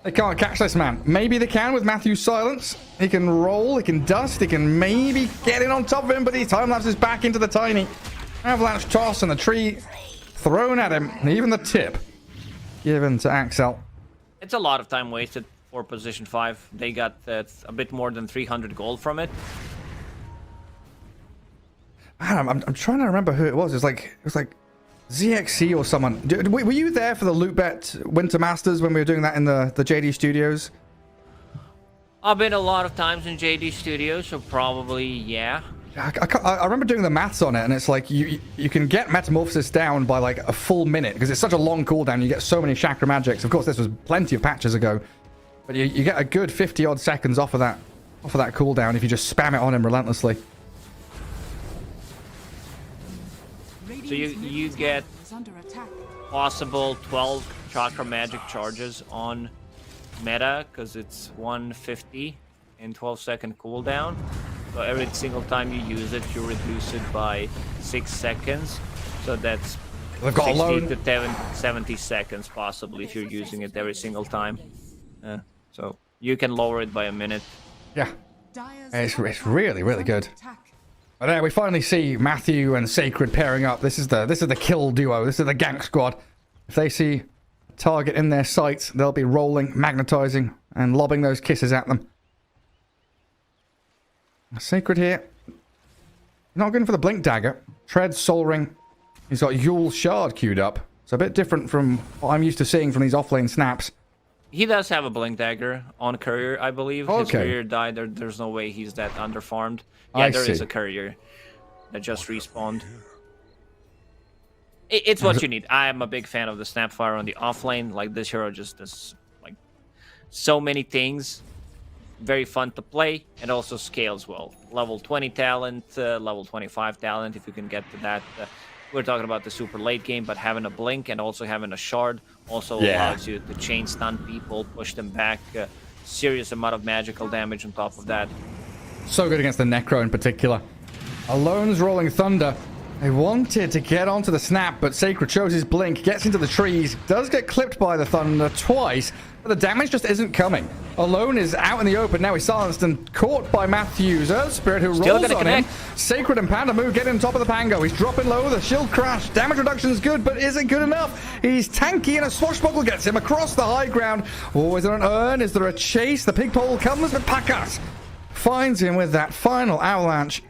They can't catch this man. Maybe they can with Matthew's silence. He can roll, he can dust, he can maybe get in on top of him, but he time lapses back into the Tiny. Avalanche toss and the tree thrown at him. And even the tip given to Axel. It's a lot of time wasted for position 5. They got a bit more than 300 gold from it. Man, I'm trying to remember who it was. It was like ZXC or someone. Were you there for the Loot Bet Winter Masters when we were doing that in the JD Studios? I've been a lot of times in JD Studios, so probably, yeah. I remember doing the maths on it, and it's like you can get Metamorphosis down by like a full minute because it's such a long cooldown. You get so many chakra magics. Of course, this was plenty of patches ago, but you get a good 50-odd seconds off of that cooldown if you just spam it on him relentlessly. So you get possible 12 chakra magic charges on meta because it's 150 in 12-second cooldown. So every single time you use it, you reduce it by 6 seconds. So that's 60 to 70 seconds possibly if you're using it every single time. So you can lower it by a minute. Yeah, it's really, really good. But there we finally see Matthew and Sacred pairing up. This is the kill duo. This is the gank squad. If they see a target in their sights, they'll be rolling, magnetizing, and lobbing those kisses at them. Sacred here. Not going for the Blink Dagger. Tread, Soul Ring. He's got Yule Shard queued up. It's a bit different from what I'm used to seeing from these offlane snaps. He does have a Blink Dagger on Courier, I believe. Okay. His Courier died. There's no way he's that underfarmed. Yeah, there is a Courier that just respawned. It's what you need. I am a big fan of the Snapfire on the offlane. Like, this hero just does like so many things. Very fun to play and also scales well. Level 20 talent, level 25 talent if you can get to that. We're talking about the super late game, but having a blink and also having a shard also allows you to chain stun people, push them back, serious amount of magical damage on top of that. So good against the Necro in particular. Alone's rolling Thunder. They wanted to get onto the snap, but Sacred chose his blink, gets into the trees, does get clipped by the Thunder twice, but the damage just isn't coming. Alone is out in the open, now he's silenced and caught by Matthews. Earth Spirit who rolls on him. Sacred and Panda Move get on top of the Pango. He's dropping low, the shield crash. Damage reduction's good, but is it good enough? He's tanky and a swashbuckle gets him across the high ground. Oh, is there an urn? Is there a chase? The pig pole comes, but Pakas finds him with that final avalanche.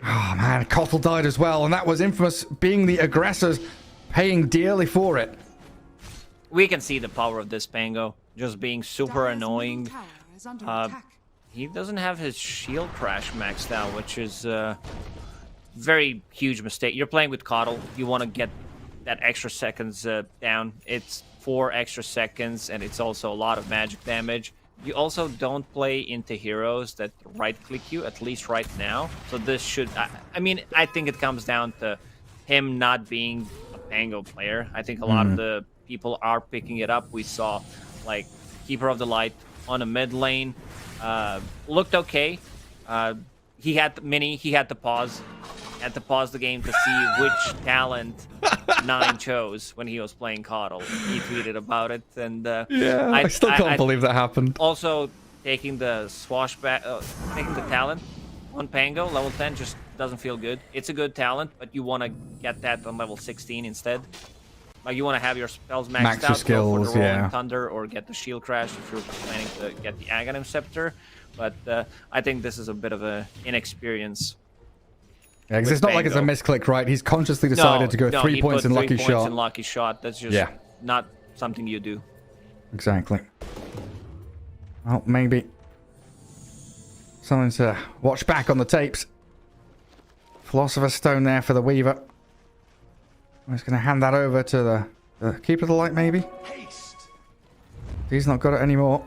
Oh man, Kotl died as well, and that was Infamous being the aggressors, paying dearly for it. We can see the power of this Pango, just being super annoying. He doesn't have his shield crash maxed out, which is a very huge mistake. You're playing with Kotl, you want to get that extra seconds down. It's 4 extra seconds, and it's also a lot of magic damage. You also don't play into heroes that right-click you, at least right now. So this should... I mean, I think it comes down to him not being a Pango player. I think a lot of the people are picking it up. We saw like Keeper of the Light on a mid lane. Looked okay. He had to pause the game to see which talent Nine chose when he was playing Coddle. He tweeted about it, and Yeah, I still can't believe that happened. Also, taking the taking the talent on Pango level 10 just doesn't feel good. It's a good talent, but you want to get that on level 16 instead. Like you want to have your spells maxed out, skills, go for the Rolling yeah. Thunder, or get the Shield Crash if you're planning to get the Aghanim Scepter. But I think this is a bit of an inexperience. Yeah, because it's not like it's a misclick, right? He's consciously decided to go 3 points in Lucky Shot. In Lucky Shot. That's just not something you do. Exactly. Well, maybe something to watch back on the tapes. Philosopher's Stone there for the Weaver. I'm just going to hand that over to the Keeper of the Light, maybe. He's not got it anymore.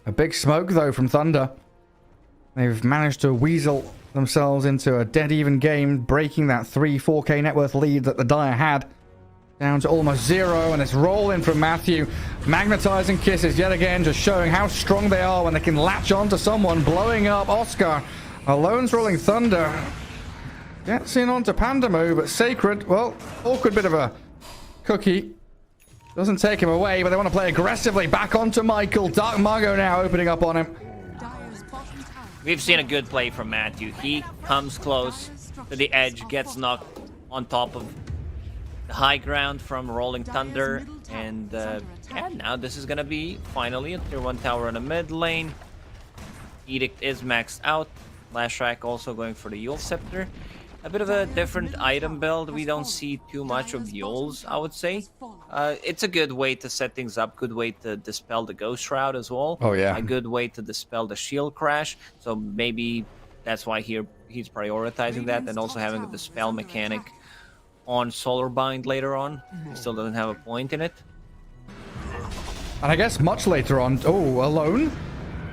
A big smoke, though, from Thunder. They've managed to weasel themselves into a dead-even game, breaking that 4K net worth lead that the Dire had. Down to almost 0, and it's rolling from Matthew. Magnetizing Kisses yet again, just showing how strong they are when they can latch on to someone, blowing up Oscar. Alone's Rolling Thunder gets in onto Pandamu, but Sacred, well, awkward bit of a cookie. Doesn't take him away, but they want to play aggressively. Back onto Michael. Dark Margo now opening up on him. We've seen a good play from Matthew. He comes close to the edge, gets knocked on top of the high ground from Rolling Thunder, and now this is gonna be finally a tier 1 tower in the mid lane. Edict is maxed out. Lashrak also going for the Yule Scepter. A bit of a different item build. We don't see too much of Yules, I would say. It's a good way to set things up, good way to dispel the Ghost Shroud as well. Oh, yeah. A good way to dispel the Shield Crash. So maybe that's why he's prioritizing that, and also having a dispel mechanic on Solar Bind later on. Still doesn't have a point in it. And I guess much later on, Alone.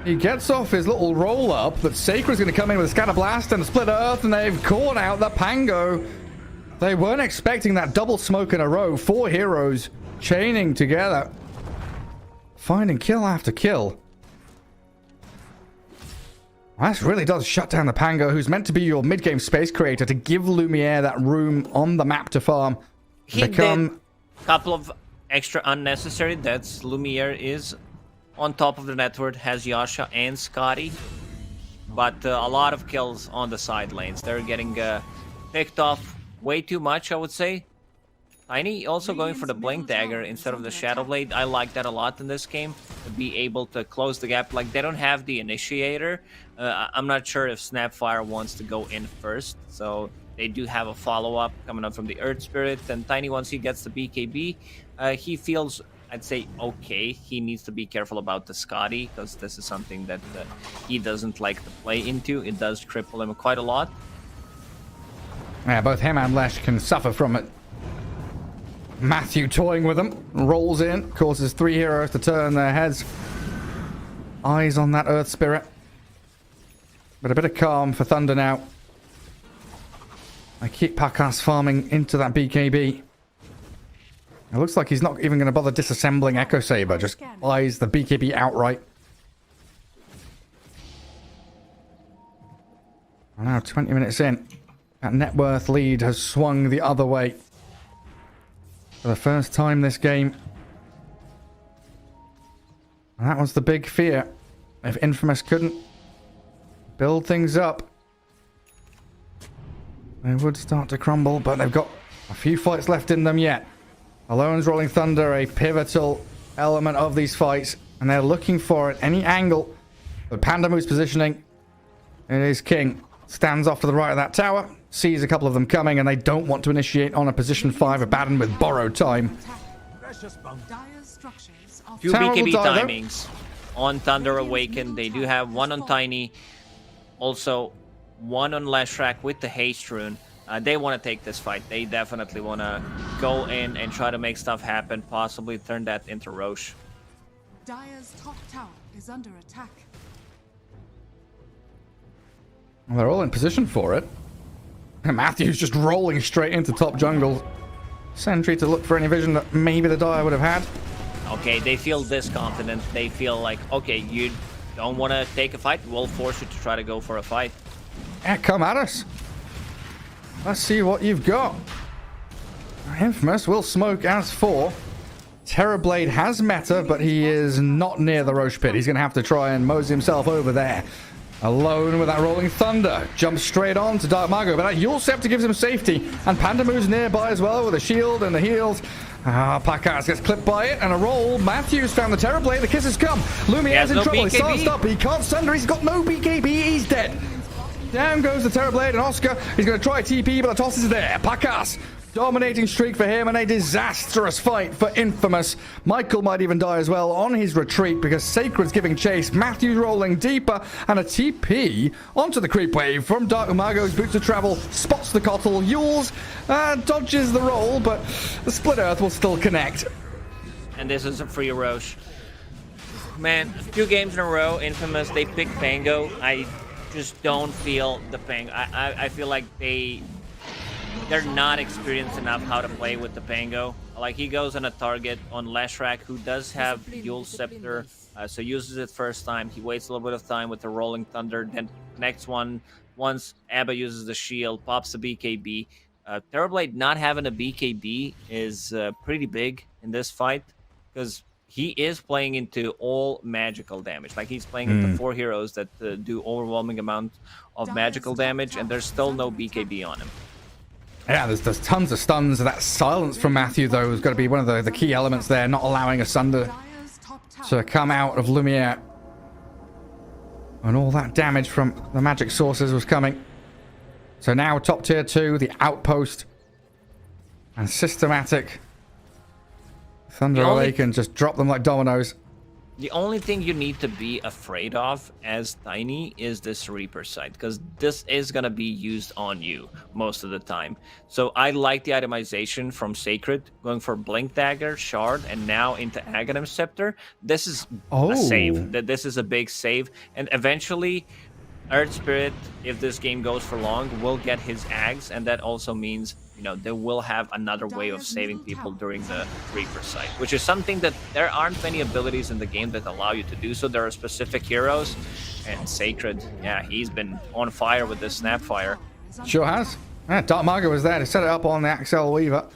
He gets off his little roll-up, but Sacred's going to come in with a Scatter Blast and a Split Earth, and they've caught out the Pango. They weren't expecting that double smoke in a row. 4 heroes chaining together. Finding kill after kill. That really does shut down the Pango, who's meant to be your mid-game space creator, to give Lumiere that room on the map to farm. He did a couple of extra unnecessary deaths. Lumiere is on top of the network, has Yasha and Scotty, but a lot of kills on the side lanes. They're getting picked off way too much, I would say. Tiny also going for the Blink Dagger instead of the Shadow Blade. I like that a lot in this game, to be able to close the gap. Like, they don't have the Initiator. I'm not sure if Snapfire wants to go in first, so they do have a follow-up coming up from the Earth Spirit. And Tiny, once he gets the BKB, he feels, I'd say, okay. He needs to be careful about the Scotty, because this is something that he doesn't like to play into. It does cripple him quite a lot. Yeah, both him and Lesh can suffer from it. Matthew toying with them, rolls in, causes 3 heroes to turn their heads. Eyes on that Earth Spirit. But a bit of calm for Thunder now. I keep Pakas farming into that BKB. It looks like he's not even going to bother disassembling Echo Saber, just buys the BKB outright. And now 20 minutes in, that net worth lead has swung the other way. For the first time this game. And that was the big fear. If Infamous couldn't build things up, they would start to crumble, but they've got a few fights left in them yet. Alone's Rolling Thunder, a pivotal element of these fights, and they're looking for it any angle. But Pandamu's positioning, it is King. Stands off to the right of that tower, sees a couple of them coming, and they don't want to initiate on a position 5 Abaddon with borrowed time. Few BKB timings on Thunder Awakened. They do have one on Tiny, also one on Lashrak with the Haste Rune. They want to take this fight. They definitely want to go in and try to make stuff happen, possibly turn that into Roche. Dire's top tower is under attack. Well, they're all in position for it. And Matthew's just rolling straight into top jungle. Sentry to look for any vision that maybe the Dire would have had. Okay, they feel this confident. They feel like, okay, you don't want to take a fight? We'll force you to try to go for a fight. Yeah, come at us. Let's see what you've got. Infamous will smoke as 4. Terrorblade has meta, but he is not near the Roche Pit. He's going to have to try and mosey himself over there. Alone with that Rolling Thunder. Jumps straight on to Dark Mago, but that Yule Scepter gives him safety. And Panda moves nearby as well with a shield and the heals. Pakas gets clipped by it and a roll. Matthews found the Terrorblade. The kisses come. Lumiere's in trouble. He starts up. He can't thunder. He's got no BKB. He's dead. Down goes the Terrorblade and Oscar. He's going to try TP, but the toss is there. Pakas. Dominating streak for him and a disastrous fight for Infamous. Michael might even die as well on his retreat because Sacred's giving chase. Matthews rolling deeper and a TP onto the creep wave from Dark Umago's Boots of Travel. Spots the Kotl. Yules dodges the roll, but the Split Earth will still connect. And this is a free Roche. Man, 2 games in a row, Infamous, they picked Pango. I just don't feel the Pango. I feel like they're not experienced enough how to play with the Pango. Like, he goes on a target on Leshrac, who does have Yule Scepter, so uses it first time. He waits a little bit of time with the Rolling Thunder, then next one, once Abba uses the shield, pops the BKB. Terrorblade not having a BKB is pretty big in this fight, because he is playing into all magical damage. Like, he's playing into 4 heroes that do overwhelming amount of magical damage, and there's still no BKB on him. Yeah, there's tons of stuns. That silence from Matthew, though, is going to be one of the key elements there, not allowing a Sunder to come out of Lumiere. And all that damage from the magic sources was coming. So now top tier 2, the Outpost, and Systematic. Thunder Awaken just drop them like dominoes. The only thing you need to be afraid of as Tiny is this Reaper sight, because this is going to be used on you most of the time. So I like the itemization from Sacred, going for Blink Dagger, Shard, and now into Aghanim Scepter. This is a save. This is a big save. And eventually, Earth Spirit, if this game goes for long, will get his Ags, and that also means, you know, they will have another way of saving people during the Reaper sight, which is something that there aren't many abilities in the game that allow you to do so. There are specific heroes, and Sacred, yeah, he's been on fire with this Snapfire. Sure has. Yeah, Dark Mago was there to set it up on the Axel Weaver.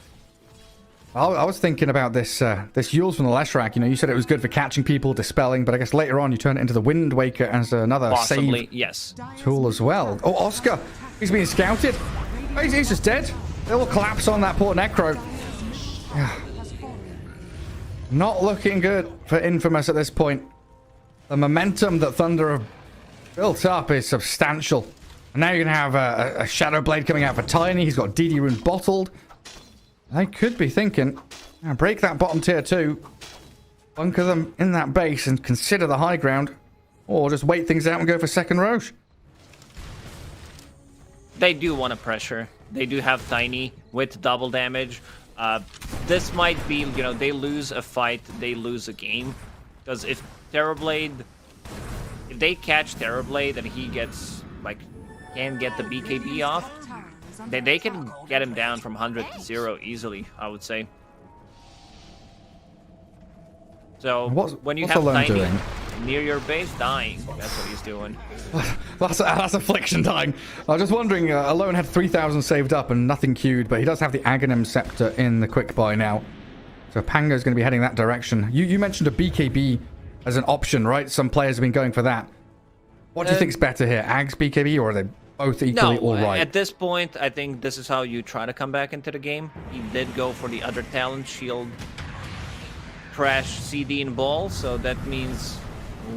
I was thinking about this Yules from the Leshrac. You know, you said it was good for catching people, dispelling, but I guess later on you turn it into the Wind Waker as another Possibly, save yes. tool as well. Oh, Oscar, he's being scouted. Oh, he's just dead. It will collapse on that poor Necro. Yeah. Not looking good for Infamous at this point. The momentum that Thunder have built up is substantial. And now you're going to have a Shadow Blade coming out for Tiny. He's got DD Rune bottled. They could be thinking, break that bottom tier 2, bunker them in that base and consider the high ground, or just wait things out and go for second Roche. They do want to pressure. They do have Tiny with double damage. This might be, you know, they lose a fight, they lose a game. Because if Terrorblade, if they catch Terrorblade and he gets, like, can get the BKB off, then they can get him down from 100 to 0 easily, I would say. So when you have Tiny near your base dying, that's what he's doing. That's Affliction dying. I was just wondering, Alone had 3,000 saved up and nothing queued, but he does have the Aghanim Scepter in the quick buy now. So Pango's going to be heading that direction. You mentioned a BKB as an option, right? Some players have been going for that. What do you think's better here, Ags BKB, or are they both equally all right? At this point, I think this is how you try to come back into the game. He did go for the other talent, Shield, Crash, CD, and Ball, so that means...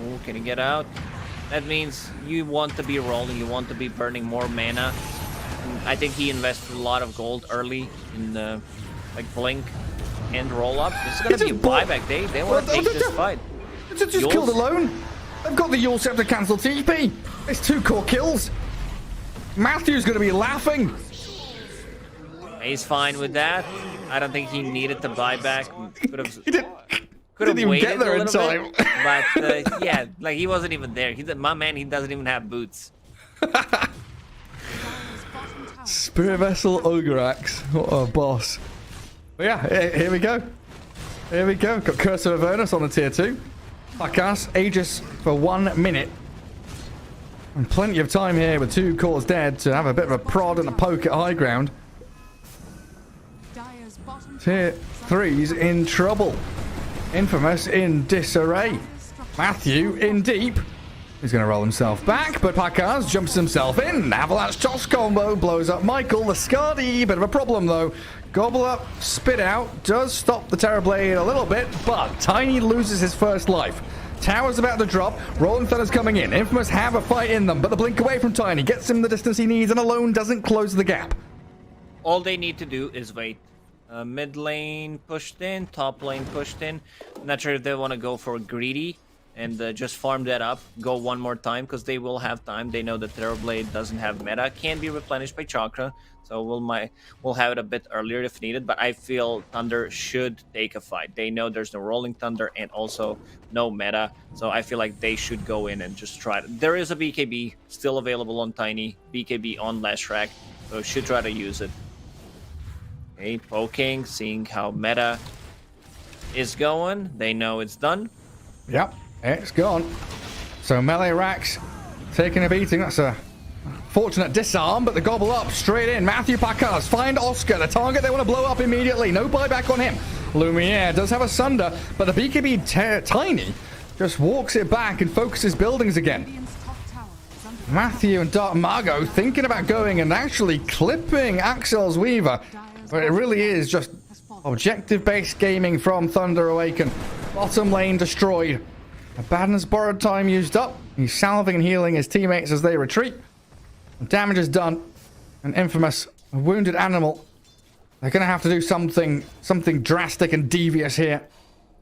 Ooh, can he get out? That means you want to be rolling, you want to be burning more mana. And I think he invested a lot of gold early in like Blink and roll up. This is going to be a buyback day. They want to take this fight. It's just killed Alone. They've got the Yule Scepter cancel TP. It's 2 core kills. Matthew's going to be laughing. He's fine with that. I don't think he needed to buy back. Could have Didn't even waited get there a in little time. bit, but yeah, like he wasn't even there. My man, he doesn't even have boots. Spirit Vessel Ogre Axe. What a boss. But yeah, here we go. Here we go. Got Curse of Avernus on the tier 2. Lacoste, Aegis for 1 minute. And plenty of time here with 2 cores dead to have a bit of a prod and a poke at high ground. Dire's bottom Tier 3's in trouble. Infamous in disarray. Matthew in deep. He's going to roll himself back, but Pakaz jumps himself in. Avalanche toss combo blows up Michael. The Scardy, bit of a problem though. Gobble up, spit out, does stop the Terrorblade a little bit, but Tiny loses his first life. Tower's about to drop. Rolling Thunder's coming in. Infamous have a fight in them, but the blink away from Tiny gets him the distance he needs, and alone doesn't close the gap. All they need to do is wait. Mid lane pushed in, top lane pushed in. Not sure if they want to go for greedy and just farm that up. Go one more time because they will have time. They know that Terrorblade doesn't have meta. Can be replenished by Chakra. So we'll have it a bit earlier if needed. But I feel Thunder should take a fight. They know there's no Rolling Thunder and also no meta. So I feel like they should go in and just try it. There is a BKB still available on Tiny. BKB on Lashrak. So should try to use it. Okay, poking, seeing how meta is going. They know it's done. Yep, it's gone. So melee racks taking a beating. That's a fortunate disarm, but the gobble up straight in. Matthew Pakaz find Oscar, the target they want to blow up immediately. No buyback on him. Lumiere does have a Sunder, but the BKB Tiny just walks it back and focuses buildings again. Radiant's top tower is under Matthew and Dark Margot thinking about going and actually clipping Axel's Weaver. But it really is just objective-based gaming from Thunder Awaken. Bottom lane destroyed. Abaddon's borrowed time used up. He's salving and healing his teammates as they retreat. Damage is done. And Infamous, a wounded animal. They're going to have to do something drastic and devious here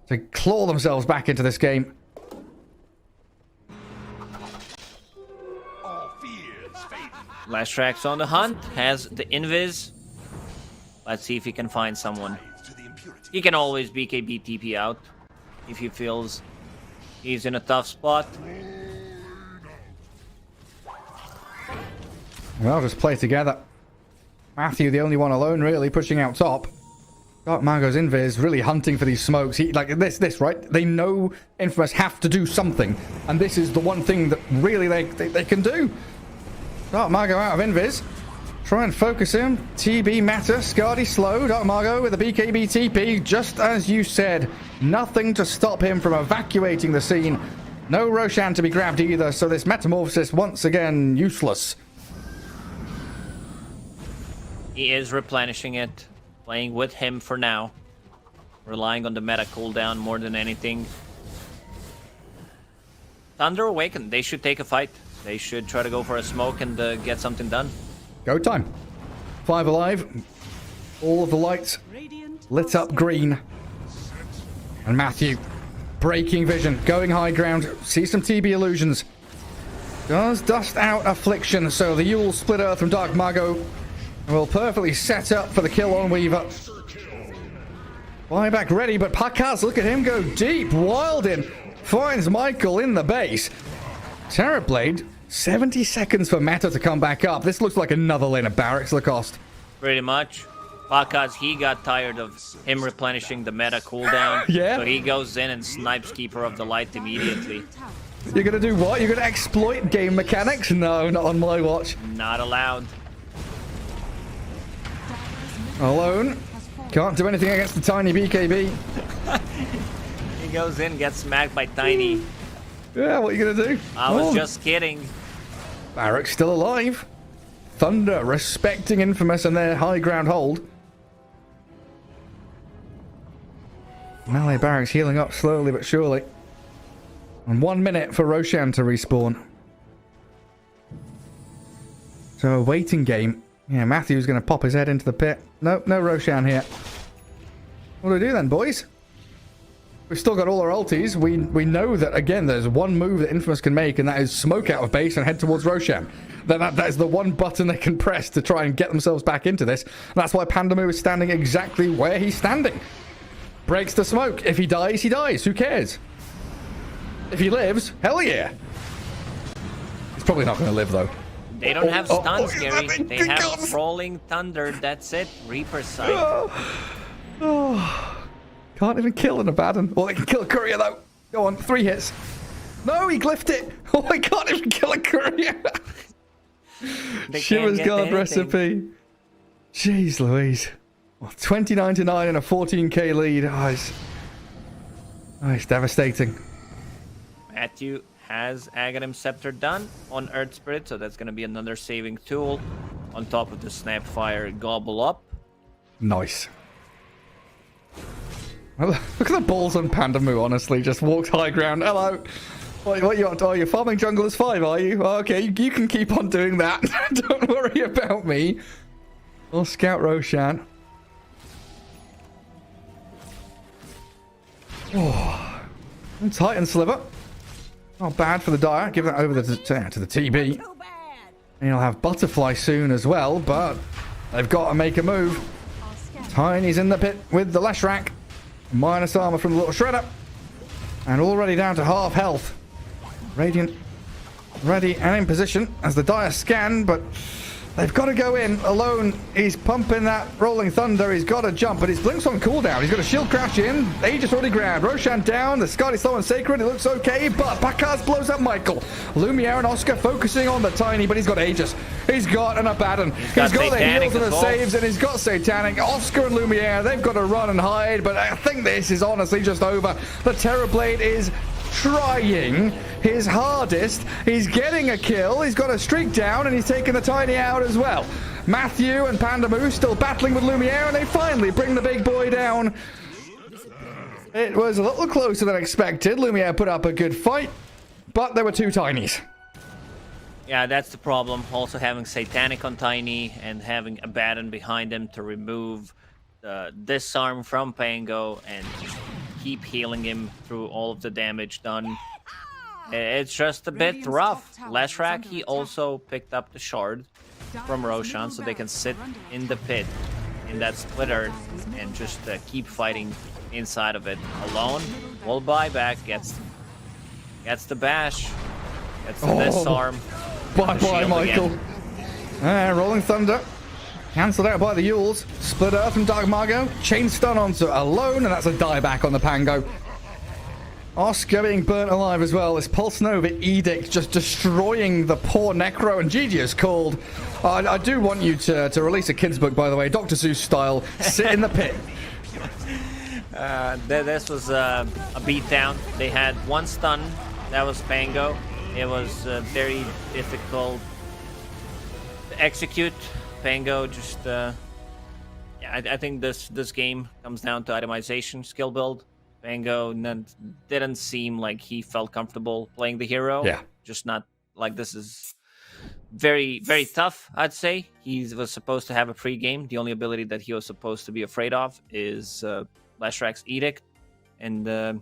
to claw themselves back into this game. Lashrak's on the hunt, has the invis. Let's see if he can find someone. He can always BKB TP out if he feels he's in a tough spot. Well, just play together. Matthew, the only one alone, really, pushing out top. Dark Margot's invis really hunting for these smokes. He, like this, right? They know Infamous have to do something, and this is the one thing that really they can do. Dark Margot out of invis. Try and focus him. TB matter. Scardy slow. Dark Margot with a BKB TP. Just as you said. Nothing to stop him from evacuating the scene. No Roshan to be grabbed either, so this metamorphosis once again useless. He is replenishing it. Playing with him for now. Relying on the meta cooldown more than anything. Thunder Awaken. They should take a fight. They should try to go for a smoke and get something done. Go time. 5 alive. All of the lights lit up green. And Matthew, breaking vision, going high ground. See some TB illusions. Does dust out Affliction, so the Yule split earth from Dark Margot will perfectly set up for the kill on Weaver. Buyback ready, but Pakaz, look at him go deep. Wildin finds Michael in the base. Terrorblade, 70 seconds for meta to come back up. This looks like another lane of barracks, Lacoste. Pretty much. Pakaz, he got tired of him replenishing the meta cooldown. Yeah. So he goes in and snipes Keeper of the Light immediately. You're gonna do what? You're gonna exploit game mechanics? No, not on my watch. Not allowed. Alone. Can't do anything against the Tiny BKB. He goes in, gets smacked by Tiny. Yeah, what are you gonna do? I was just kidding. Barracks still alive. Thunder respecting Infamous and their high ground hold. Melee Barracks healing up slowly but surely. And 1 minute for Roshan to respawn. So a waiting game. Yeah, Matthew's going to pop his head into the pit. No Roshan here. What do we do then, boys? We've still got all our ultis. We know that, again, there's one move that Infamous can make, and that is smoke out of base and head towards Roshan. That is the one button they can press to try and get themselves back into this. And that's why Pandamu is standing exactly where he's standing. Breaks the smoke. If he dies, he dies. Who cares? If he lives, hell yeah. He's probably not going to live, though. They don't have stuns, Gary. They have Rolling Thunder. That's it. Reaper sight. Oh, can't even kill an Abaddon. Well, they can kill a courier though. Go on, 3 hits. No, he glyphed it. Oh, I can't even kill a courier. Shiva's God recipe. Jeez Louise. Well, 29-9 and a 14k lead. It's devastating. Matthew has Aghanim Scepter done on Earth Spirit, so that's going to be another saving tool on top of the Snapfire Gobble Up. Nice. Well, look at the balls on Pandamu, honestly. Just walked high ground. Hello. What you up to? Oh, you're farming junglers 5, are you? Oh, okay, you can keep on doing that. Don't worry about me. We'll scout Roshan. Oh, and Titan Sliver. Not bad for the Dire. Give that over to the TB. And he'll have Butterfly soon as well, but they've got to make a move. Tiny's in the pit with the Leshrac. Minus armor from the little Shredder. And already down to half health. Radiant ready and in position as the Dire scan, but they've got to go in alone. He's pumping that Rolling Thunder. He's got to jump, but his Blink's on cooldown. He's got a shield crash in. Aegis already grabbed. Roshan down. The Scarlet Slow and Sacred. It looks okay, but Bakaz blows up Michael. Lumiere and Oscar focusing on the Tiny, but he's got Aegis. He's got an Abaddon. He's got the heals and the saves, and he's got Satanic. Oscar and Lumiere, they've got to run and hide, but I think this is honestly just over. The Terrorblade is trying his hardest. He's getting a kill. He's got a streak down, and he's taking the Tiny out as well. Matthew and Pandamu still battling with Lumiere, and they finally bring the big boy down. It was a little closer than expected. Lumiere put up a good fight, but there were 2 Tinies. Yeah, that's the problem. Also having Satanic on Tiny and having Abaddon behind him to remove the disarm from Pango and keep healing him through all of the damage done. It's just a bit rough. Leshrac, he also picked up the shard from Roshan so they can sit in the pit in that split earth and just keep fighting inside of it alone. Will buyback, gets the bash, gets the disarm. Bye-bye, Michael. Rolling Thunder. Cancelled out by the Yules. Split Earth from Dark Margo. Chain stun onto Alone, and that's a dieback on the Pango. Oscar being burnt alive as well. This Pulse Nova Edict just destroying the poor Necro, and Gigi is called. I do want you to release a kid's book, by the way, Dr. Seuss style. Sit in the pit. This was a beatdown. They had 1 stun. That was Pango. It was very difficult to execute. Pango just, I think this game comes down to itemization, skill build. Pango didn't seem like he felt comfortable playing the hero. Yeah. Just not like this is very, very tough, I'd say. He was supposed to have a pre-game. The only ability that he was supposed to be afraid of is Leshrac's Edict. And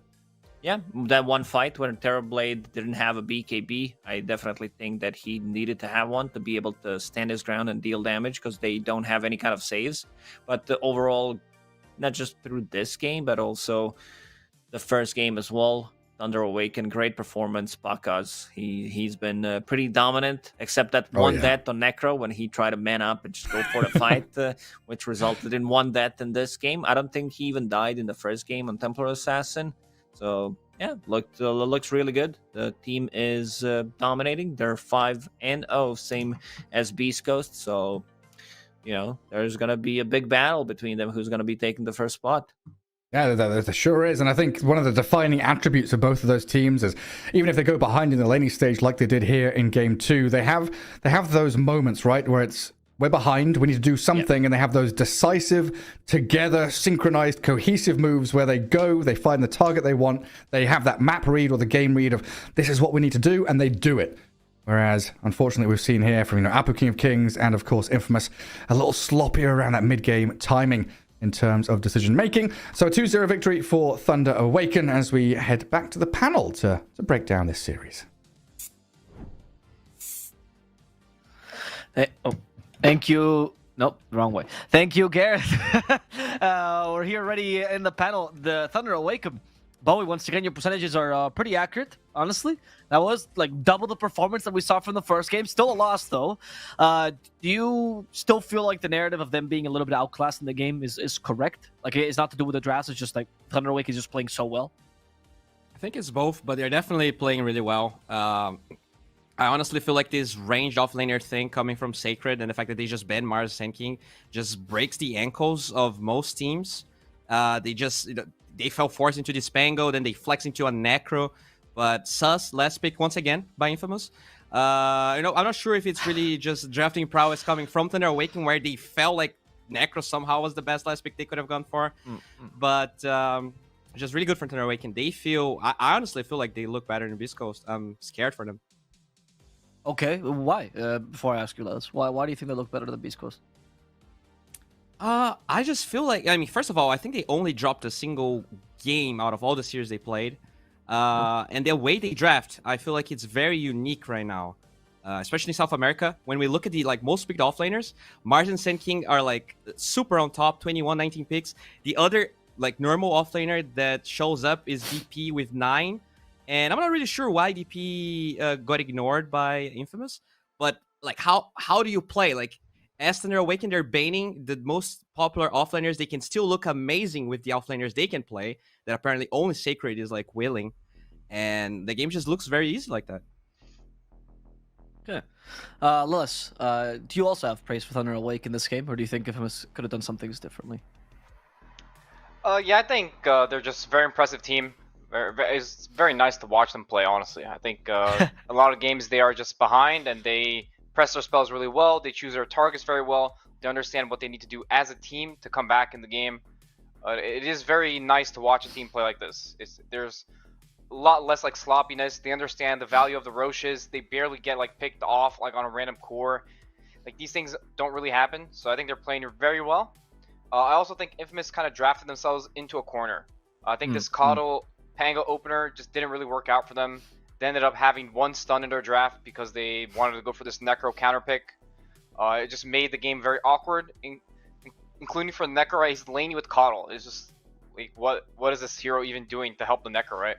yeah, that one fight where Terrorblade didn't have a BKB, I definitely think that he needed to have one to be able to stand his ground and deal damage because they don't have any kind of saves. But the overall, not just through this game, but also the first game as well, Thunder Awaken, great performance. Bakaz, he's been pretty dominant, except that one death on Necro when he tried to man up and just go for the fight, which resulted in 1 death in this game. I don't think he even died in the first game on Templar Assassin. So yeah, looks really good. The team is dominating. They're 5-0, same as Beast Coast. So you know there's gonna be a big battle between them. Who's gonna be taking the first spot? Yeah, there sure is. And I think one of the defining attributes of both of those teams is even if they go behind in the laning stage like they did here in game 2, they have those moments, right, where it's we're behind, we need to do something, and they have those decisive, together, synchronized, cohesive moves where they go, they find the target they want, they have that map read or the game read of this is what we need to do, and they do it. Whereas, unfortunately, we've seen here from Apu King of Kings and, of course, Infamous, a little sloppier around that mid-game timing in terms of decision-making. So a 2-0 victory for Thunder Awaken as we head back to the panel to break down this series. Thank you. Nope, wrong way. Thank you, Gareth. We're here ready in the panel. The Thunder Awaken Bowie, once again, your percentages are pretty accurate, honestly. That was like double the performance that we saw from the first game. Still a loss, though. Do you still feel like the narrative of them being a little bit outclassed in the game is correct? Like, it's not to do with the drafts, it's just like Thunder Wake is just playing so well? I think it's both, but they're definitely playing really well. I honestly feel like this ranged offlaner thing coming from Sacred and the fact that they just ban Mars Sand King just breaks the ankles of most teams. They fell forced into this Spango, then they flex into a Necro. But Sus, last pick once again by Infamous. I'm not sure if it's really just drafting prowess coming from Thunder Awakening, where they felt like Necro somehow was the best last pick they could have gone for. But just really good for Thunder Awakening. I honestly feel like they look better in Beast Coast. I'm scared for them. Okay, why? Before I ask you this, why do you think they look better than Beast Coast? I just feel like, first of all, I think they only dropped a single game out of all the series they played. And the way they draft, I feel like it's very unique right now. Especially in South America. When we look at the most picked offlaners, Mars and Sand King are super on top, 21, 19 picks. The other normal offlaner that shows up is DP with 9. And I'm not really sure why DP got ignored by Infamous. But how do you play? As Thunder Awaken, they're banning the most popular offlaners. They can still look amazing with the offlaners they can play. That apparently only Sacred is willing, and the game just looks very easy like that. Okay, Lewis, do you also have praise for Thunder Awake in this game, or do you think Infamous could have done some things differently? Yeah, I think they're just a very impressive team. It's very nice to watch them play. Honestly, I think a lot of games they are just behind and they press their spells really well. They choose their targets very well. They understand what they need to do as a team to come back in the game. It is very nice to watch a team play like this. There's a lot less sloppiness. They understand the value of the Roches. They barely get picked off on a random core. These things don't really happen. So I think they're playing very well. I also think Infamous kind of drafted themselves into a corner. I think this Coddle Pango opener just didn't really work out for them. They ended up having 1 stun in their draft because they wanted to go for this Necro counter pick. It just made the game very awkward, including for the Necro, right? He's laning with Coddle. It's just, what is this hero even doing to help the Necro, right?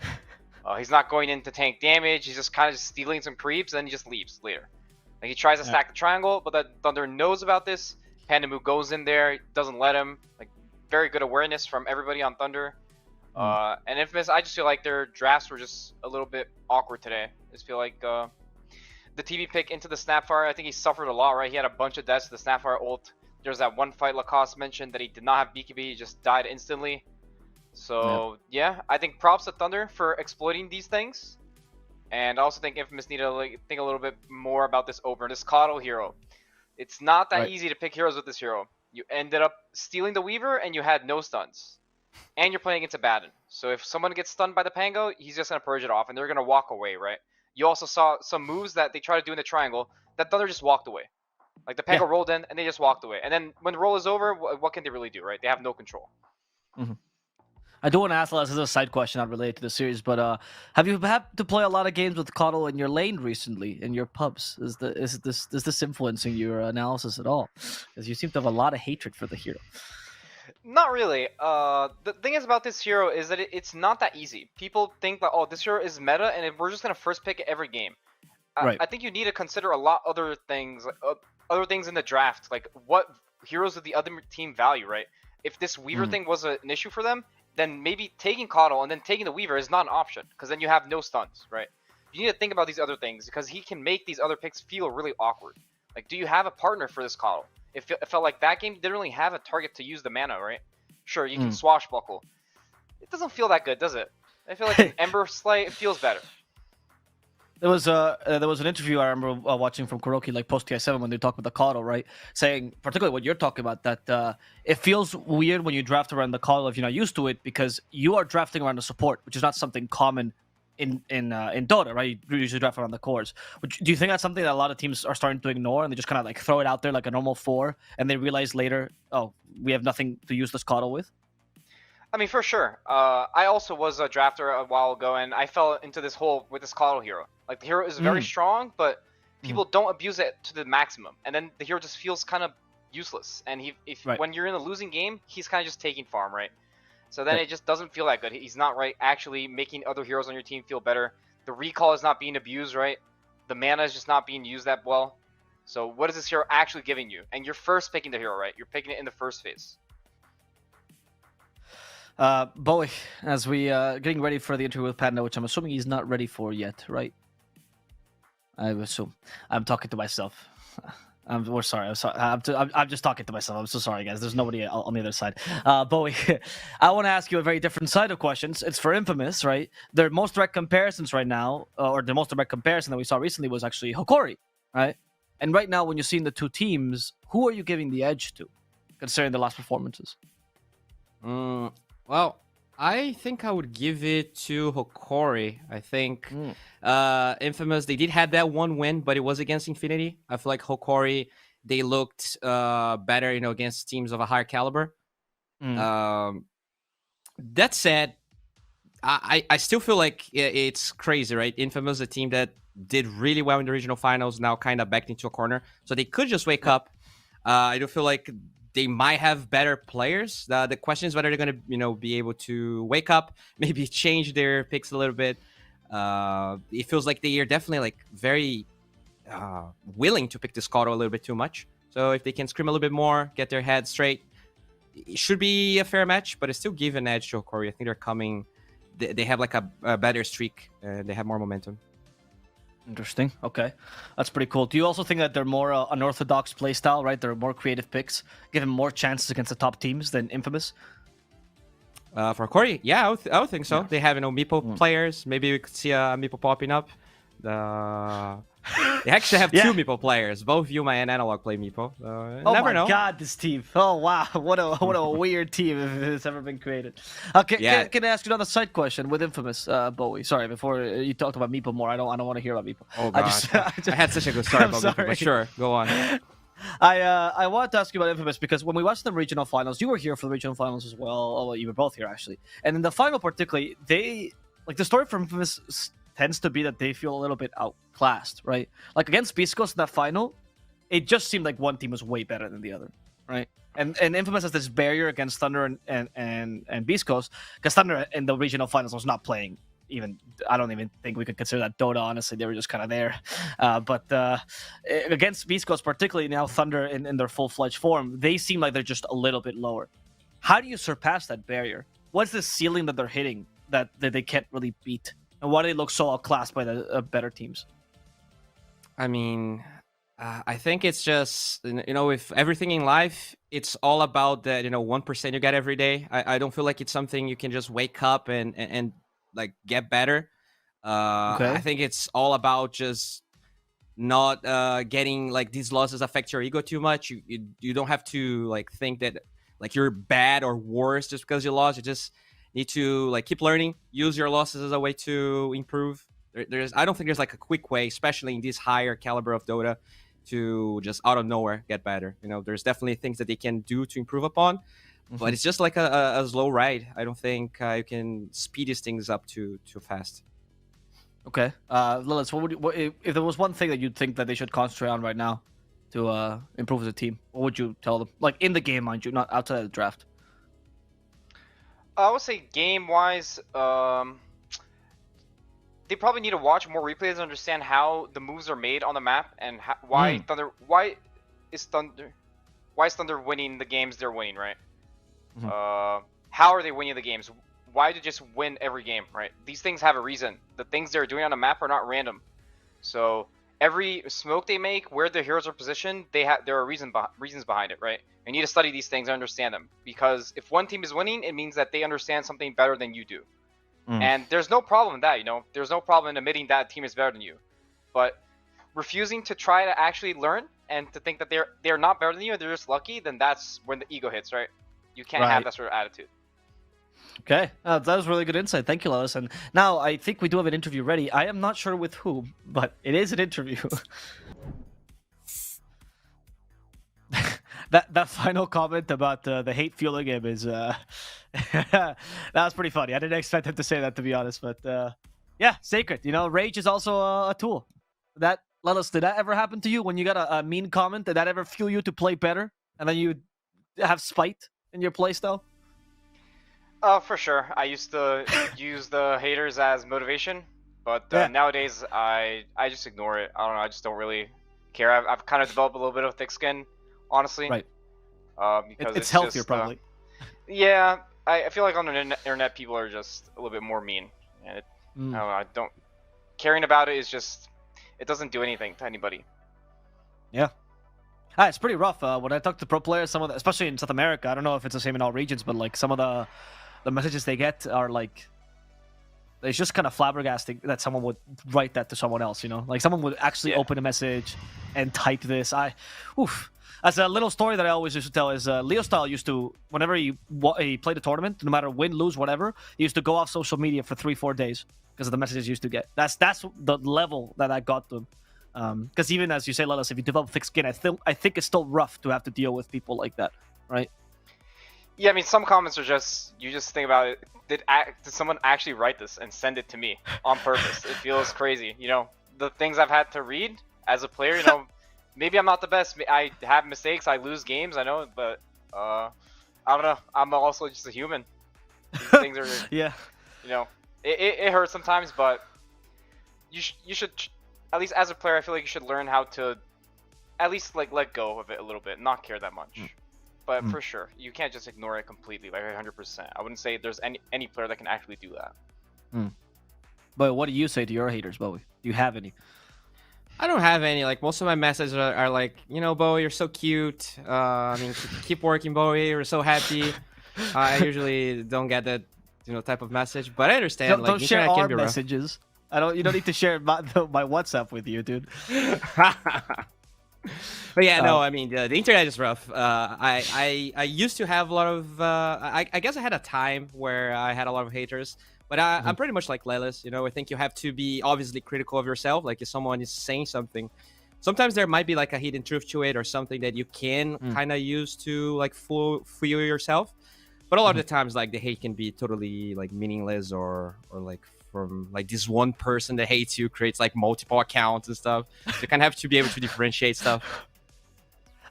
He's not going in to tank damage. He's just kind of stealing some creeps, and then he just leaves later. He tries to stack the triangle, but that Thunder knows about this. Pandamu goes in there, doesn't let him. Very good awareness from everybody on Thunder. And Infamous, I just feel like their drafts were just a little bit awkward today. I just feel like the TV pick into the Snapfire, I think he suffered a lot, right? He had a bunch of deaths to the Snapfire ult. There's that one fight Lacoste mentioned that he did not have BKB, he just died instantly. So, yeah, I think props to Thunder for exploiting these things. And I also think Infamous need to think a little bit more about this opener, this Coddle hero. It's not that easy to pick heroes with this hero. You ended up stealing the Weaver and you had no stuns. And you're playing against Abaddon. So if someone gets stunned by the Pango, he's just going to purge it off and they're going to walk away, right? You also saw some moves that they tried to do in the triangle that Thunder just walked away. The Pango rolled in and they just walked away. And then when the roll is over, what can they really do, right? They have no control. I do want to ask this as a side question not related to the series, but have you had to play a lot of games with Coddle in your lane recently, in your pubs? Is this influencing your analysis at all? Because you seem to have a lot of hatred for the hero. Not really. The thing is about this hero is that it's not that easy. People think that, oh, this hero is meta and we're just going to first pick it every game. I think you need to consider a lot other things in the draft, what heroes of the other team value, right? If this Weaver thing was an issue for them, then maybe taking Coddle and then taking the Weaver is not an option, because then you have no stuns, right? You need to think about these other things, because he can make these other picks feel really awkward. Do you have a partner for this Coddle? It felt like that game didn't really have a target to use the mana, right? Sure, you can swashbuckle. It doesn't feel that good, does it? I feel like an Ember Slay, it feels better. There was an interview I remember watching from Kuroki post TI7 when they talked about the Coddle, right? Saying particularly what you're talking about, that it feels weird when you draft around the Coddle if you're not used to it, because you are drafting around the support, which is not something common in Dota, right? You usually draft around the cores. Do you think that's something that a lot of teams are starting to ignore and they just kind of throw it out there like a normal 4 and they realize later, oh, we have nothing to use this Coddle with? I mean, for sure. I also was a drafter a while ago, and I fell into this hole with this Coddle hero. The hero is very strong, but people don't abuse it to the maximum. And then the hero just feels kind of useless. And when you're in a losing game, he's kind of just taking farm, right? So then it just doesn't feel that good. He's not actually making other heroes on your team feel better. The recall is not being abused, right? The mana is just not being used that well. So what is this hero actually giving you? And you're first picking the hero, right? You're picking it in the first phase. Bowie, as we getting ready for the interview with Panda, which I'm assuming he's not ready for yet, right? I assume. I'm talking to myself. We're sorry. I'm sorry. I'm just talking to myself. I'm so sorry, guys. There's nobody on the other side. Bowie, I want to ask you a very different side of questions. It's for Infamous, right? Their most direct comparisons right now, or the most direct comparison that we saw recently was actually Hokori, right? And right now, when you're seeing the two teams, who are you giving the edge to, considering the last performances? Well, I think I would give it to Hokori. I think Infamous, they did have that one win, but it was against Infinity. I feel like Hokori, they looked better, against teams of a higher caliber. That said, I still feel like it's crazy, right? Infamous, a team that did really well in the regional finals, now kind of backed into a corner. So they could just wake up. I do feel like they might have better players. The question is whether they're going to, be able to wake up, maybe change their picks a little bit. It feels like they are definitely like very willing to pick this Scotto a little bit too much. So if they can scream a little bit more, get their head straight, it should be a fair match. But it's still give an edge to Hokori. I think they're coming. They have like a better streak. They have more momentum. Interesting. Okay, that's pretty cool. Do you also think that they're more unorthodox playstyle, right? They're more creative picks, giving more chances against the top teams than Infamous? For Hokori, yeah, I would think so. Yeah. They have, Meepo players. Maybe we could see a Meepo popping up. They actually have two Meepo players. Both Yuma and Analog play Meepo. Never know. Oh my god, this team. Oh wow, what a weird team if it's ever been created. Okay, can I ask you another side question with Infamous, Bowie? Sorry, before you talked about Meepo more, I don't want to hear about Meepo. Oh god, I had such a good story about Meepo, but sure, go on. I wanted to ask you about Infamous because when we watched the regional finals, you were here for the regional finals as well. Oh, well, you were both here actually. And in the final particularly, the story from Infamous tends to be that they feel a little bit outclassed, right? Like against Beast-Coast in that final, it just seemed like one team was way better than the other, right? And Infamous has this barrier against Thunder and Beast-Coast because Thunder in the regional finals was not playing even. I don't even think we could consider that Dota, honestly. They were just kind of there. But against Beast-Coast, particularly now Thunder in their full-fledged form, they seem like they're just a little bit lower. How do you surpass that barrier? What's the ceiling that they're hitting that they can't really beat? And why do they look so outclassed by the better teams? I mean, I think it's just, with everything in life, it's all about that, 1% you get every day. I don't feel like it's something you can just wake up and like get better. Okay. I think it's all about just not getting like these losses affect your ego too much. You don't have to like think that like you're bad or worse just because you lost. You just need to like keep learning, use your losses as a way to improve. I don't think there's like a quick way, especially in this higher caliber of Dota, to just out of nowhere get better. There's definitely things that they can do to improve upon, but it's just like a slow ride. I don't think you can speed these things up too fast. Okay, Lilith, if there was one thing that you'd think that they should concentrate on right now to improve as a team, what would you tell them? Like in the game, mind you, not outside of the draft. I would say game-wise, they probably need to watch more replays and understand how the moves are made on the map and why is Thunder winning the games they're winning, right? How are they winning the games? Why to just win every game, right? These things have a reason. The things they're doing on the map are not random. So every smoke they make, where the heroes are positioned, there are reasons behind it, right? You need to study these things and understand them, because if one team is winning, it means that they understand something better than you do. And there's no problem in that, there's no problem in admitting that team is better than you, but refusing to try to actually learn and to think that they're not better than you and they're just lucky, then that's when the ego hits, right? You can't have that sort of attitude. Okay, that was really good insight. Thank you, Lois. And now I think we do have an interview ready. I am not sure with whom, but it is an interview. That final comment about the hate fueling him is that was pretty funny. I didn't expect him to say that, to be honest, but yeah, sacred. Rage is also a tool. Lois, did that ever happen to you when you got a mean comment? Did that ever fuel you to play better, and then you have spite in your playstyle? For sure. I used to use the haters as motivation, but Yeah. nowadays I just ignore it. I don't know. I just don't really care. I've kind of developed a little bit of thick skin, honestly. Right. Because It's healthier, just, probably. Yeah, I feel like on the internet people are just a little bit more mean, and I don't know. I don't caring about it is just it doesn't do anything to anybody. Yeah. It's pretty rough. When I talk to pro players, some of the, especially in South America, I don't know if it's the same in all regions, but like some of the messages they get are like, it's just kind of flabbergasting that someone would write that to someone else, you know? Like someone would actually open a message and type this. As a little story that I always used to tell is Leo Style used to, whenever he played a tournament, no matter win, lose, whatever, he used to go off social media for 3-4 days because of the messages he used to get. That's the level that I got to him. Because even as you say, Lelis, if you develop thick skin, I think it's still rough to have to deal with people like that, right? Yeah, I mean, some comments are just you just think about it. Did someone actually write this and send it to me on purpose? It feels crazy, you know. The things I've had to read as a player, you know, maybe I'm not the best. I have mistakes. I lose games. I know, but I don't know. I'm also just a human. These things are, Yeah. you know, it hurts sometimes, but you should. At least as a player, I feel like you should learn how to at least like let go of it a little bit, not care that much. But for sure, you can't just ignore it completely, like 100%. I wouldn't say there's any player that can actually do that. But what do you say to your haters, Bowie? Do you have any? I don't have any. Like most of my messages are like, you know, Bowie, you're so cute. I mean, keep working, Bowie. We're so happy. I usually don't get that, you know, type of message, but I understand. Don't share internet can our be rough. messages. You don't need to share my WhatsApp with you, dude. But yeah, no, I mean the internet is rough. I used to have a lot of. I guess I had a time where I had a lot of haters, but I'm pretty much like Lelis. You know, I think you have to be obviously critical of yourself. Like if someone is saying something, sometimes there might be like a hidden truth to it or something that you can kind of use to like fool yourself. But a lot of the times, like the hate can be totally like meaningless or like from like this one person that hates you creates like multiple accounts and stuff. So you kind of have to be able to differentiate stuff.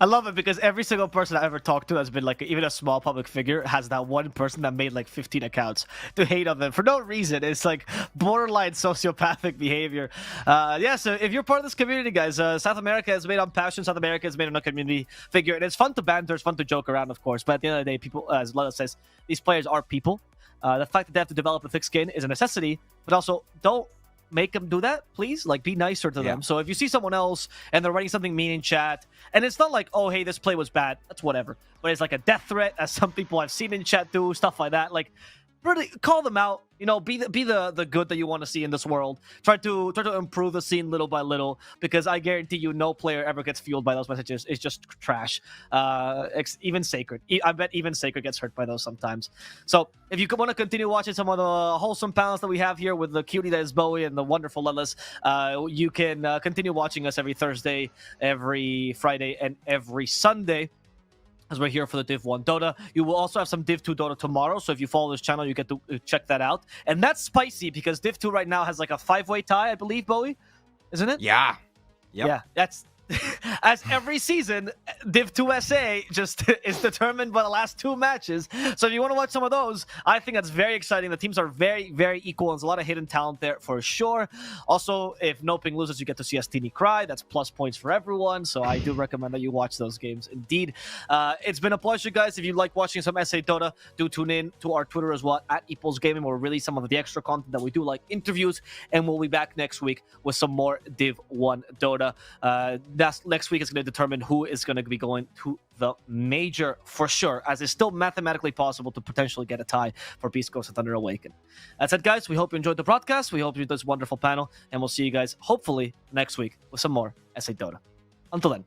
I love it because every single person I ever talked to has been like, even a small public figure, has that one person that made like 15 accounts to hate on them for no reason. It's like borderline sociopathic behavior. Yeah, so if you're part of this community, guys, South America is made on passion. South America is made on a community figure. And it's fun to banter. It's fun to joke around, of course. But at the end of the day, people, as Lila says, these players are people. The fact that they have to develop a thick skin is a necessity, but also don't make them do that, please. Like, be nicer to them. So if you see someone else and they're writing something mean in chat, and it's not like, oh, hey, this play was bad, that's whatever, but it's like a death threat, as some people I've seen in chat do, stuff like that, like, really call them out, you know, be the good that you want to see in this world. Try to improve the scene little by little, because I guarantee you no player ever gets fueled by those messages. It's just trash. Even Sacred. I bet even Sacred gets hurt by those sometimes. So if you want to continue watching some of the wholesome panels that we have here with the cutie that is Bowie and the wonderful Lelis, you can continue watching us every Thursday, every Friday, and every Sunday, as we're here for the Div 1 Dota. You will also have some Div 2 Dota tomorrow, so if you follow this channel, you get to check that out. And that's spicy, because Div 2 right now has like a 5-way tie, I believe, Bowie? Isn't it? Yeah. Yep. Yeah, that's... As every season, Div 2 SA just is determined by the last 2 matches. So if you want to watch some of those, I think that's very exciting. The teams are very, very equal, and there's a lot of hidden talent there for sure. Also, if Noping loses, you get to see Astini cry. That's plus points for everyone. So I do recommend that you watch those games. Indeed. It's been a pleasure, guys. If you like watching some SA Dota, do tune in to our Twitter as well, at Epulze Gaming. We'll release some of the extra content that we do, like interviews, and we'll be back next week with some more Div 1 Dota. Next week is going to determine who is going to be going to the major for sure, as it's still mathematically possible to potentially get a tie for Beast Coast and Thunder Awaken. That's it, guys. We hope you enjoyed the broadcast. We hope you enjoyed this wonderful panel, and we'll see you guys hopefully next week with some more SA Dota. Until then.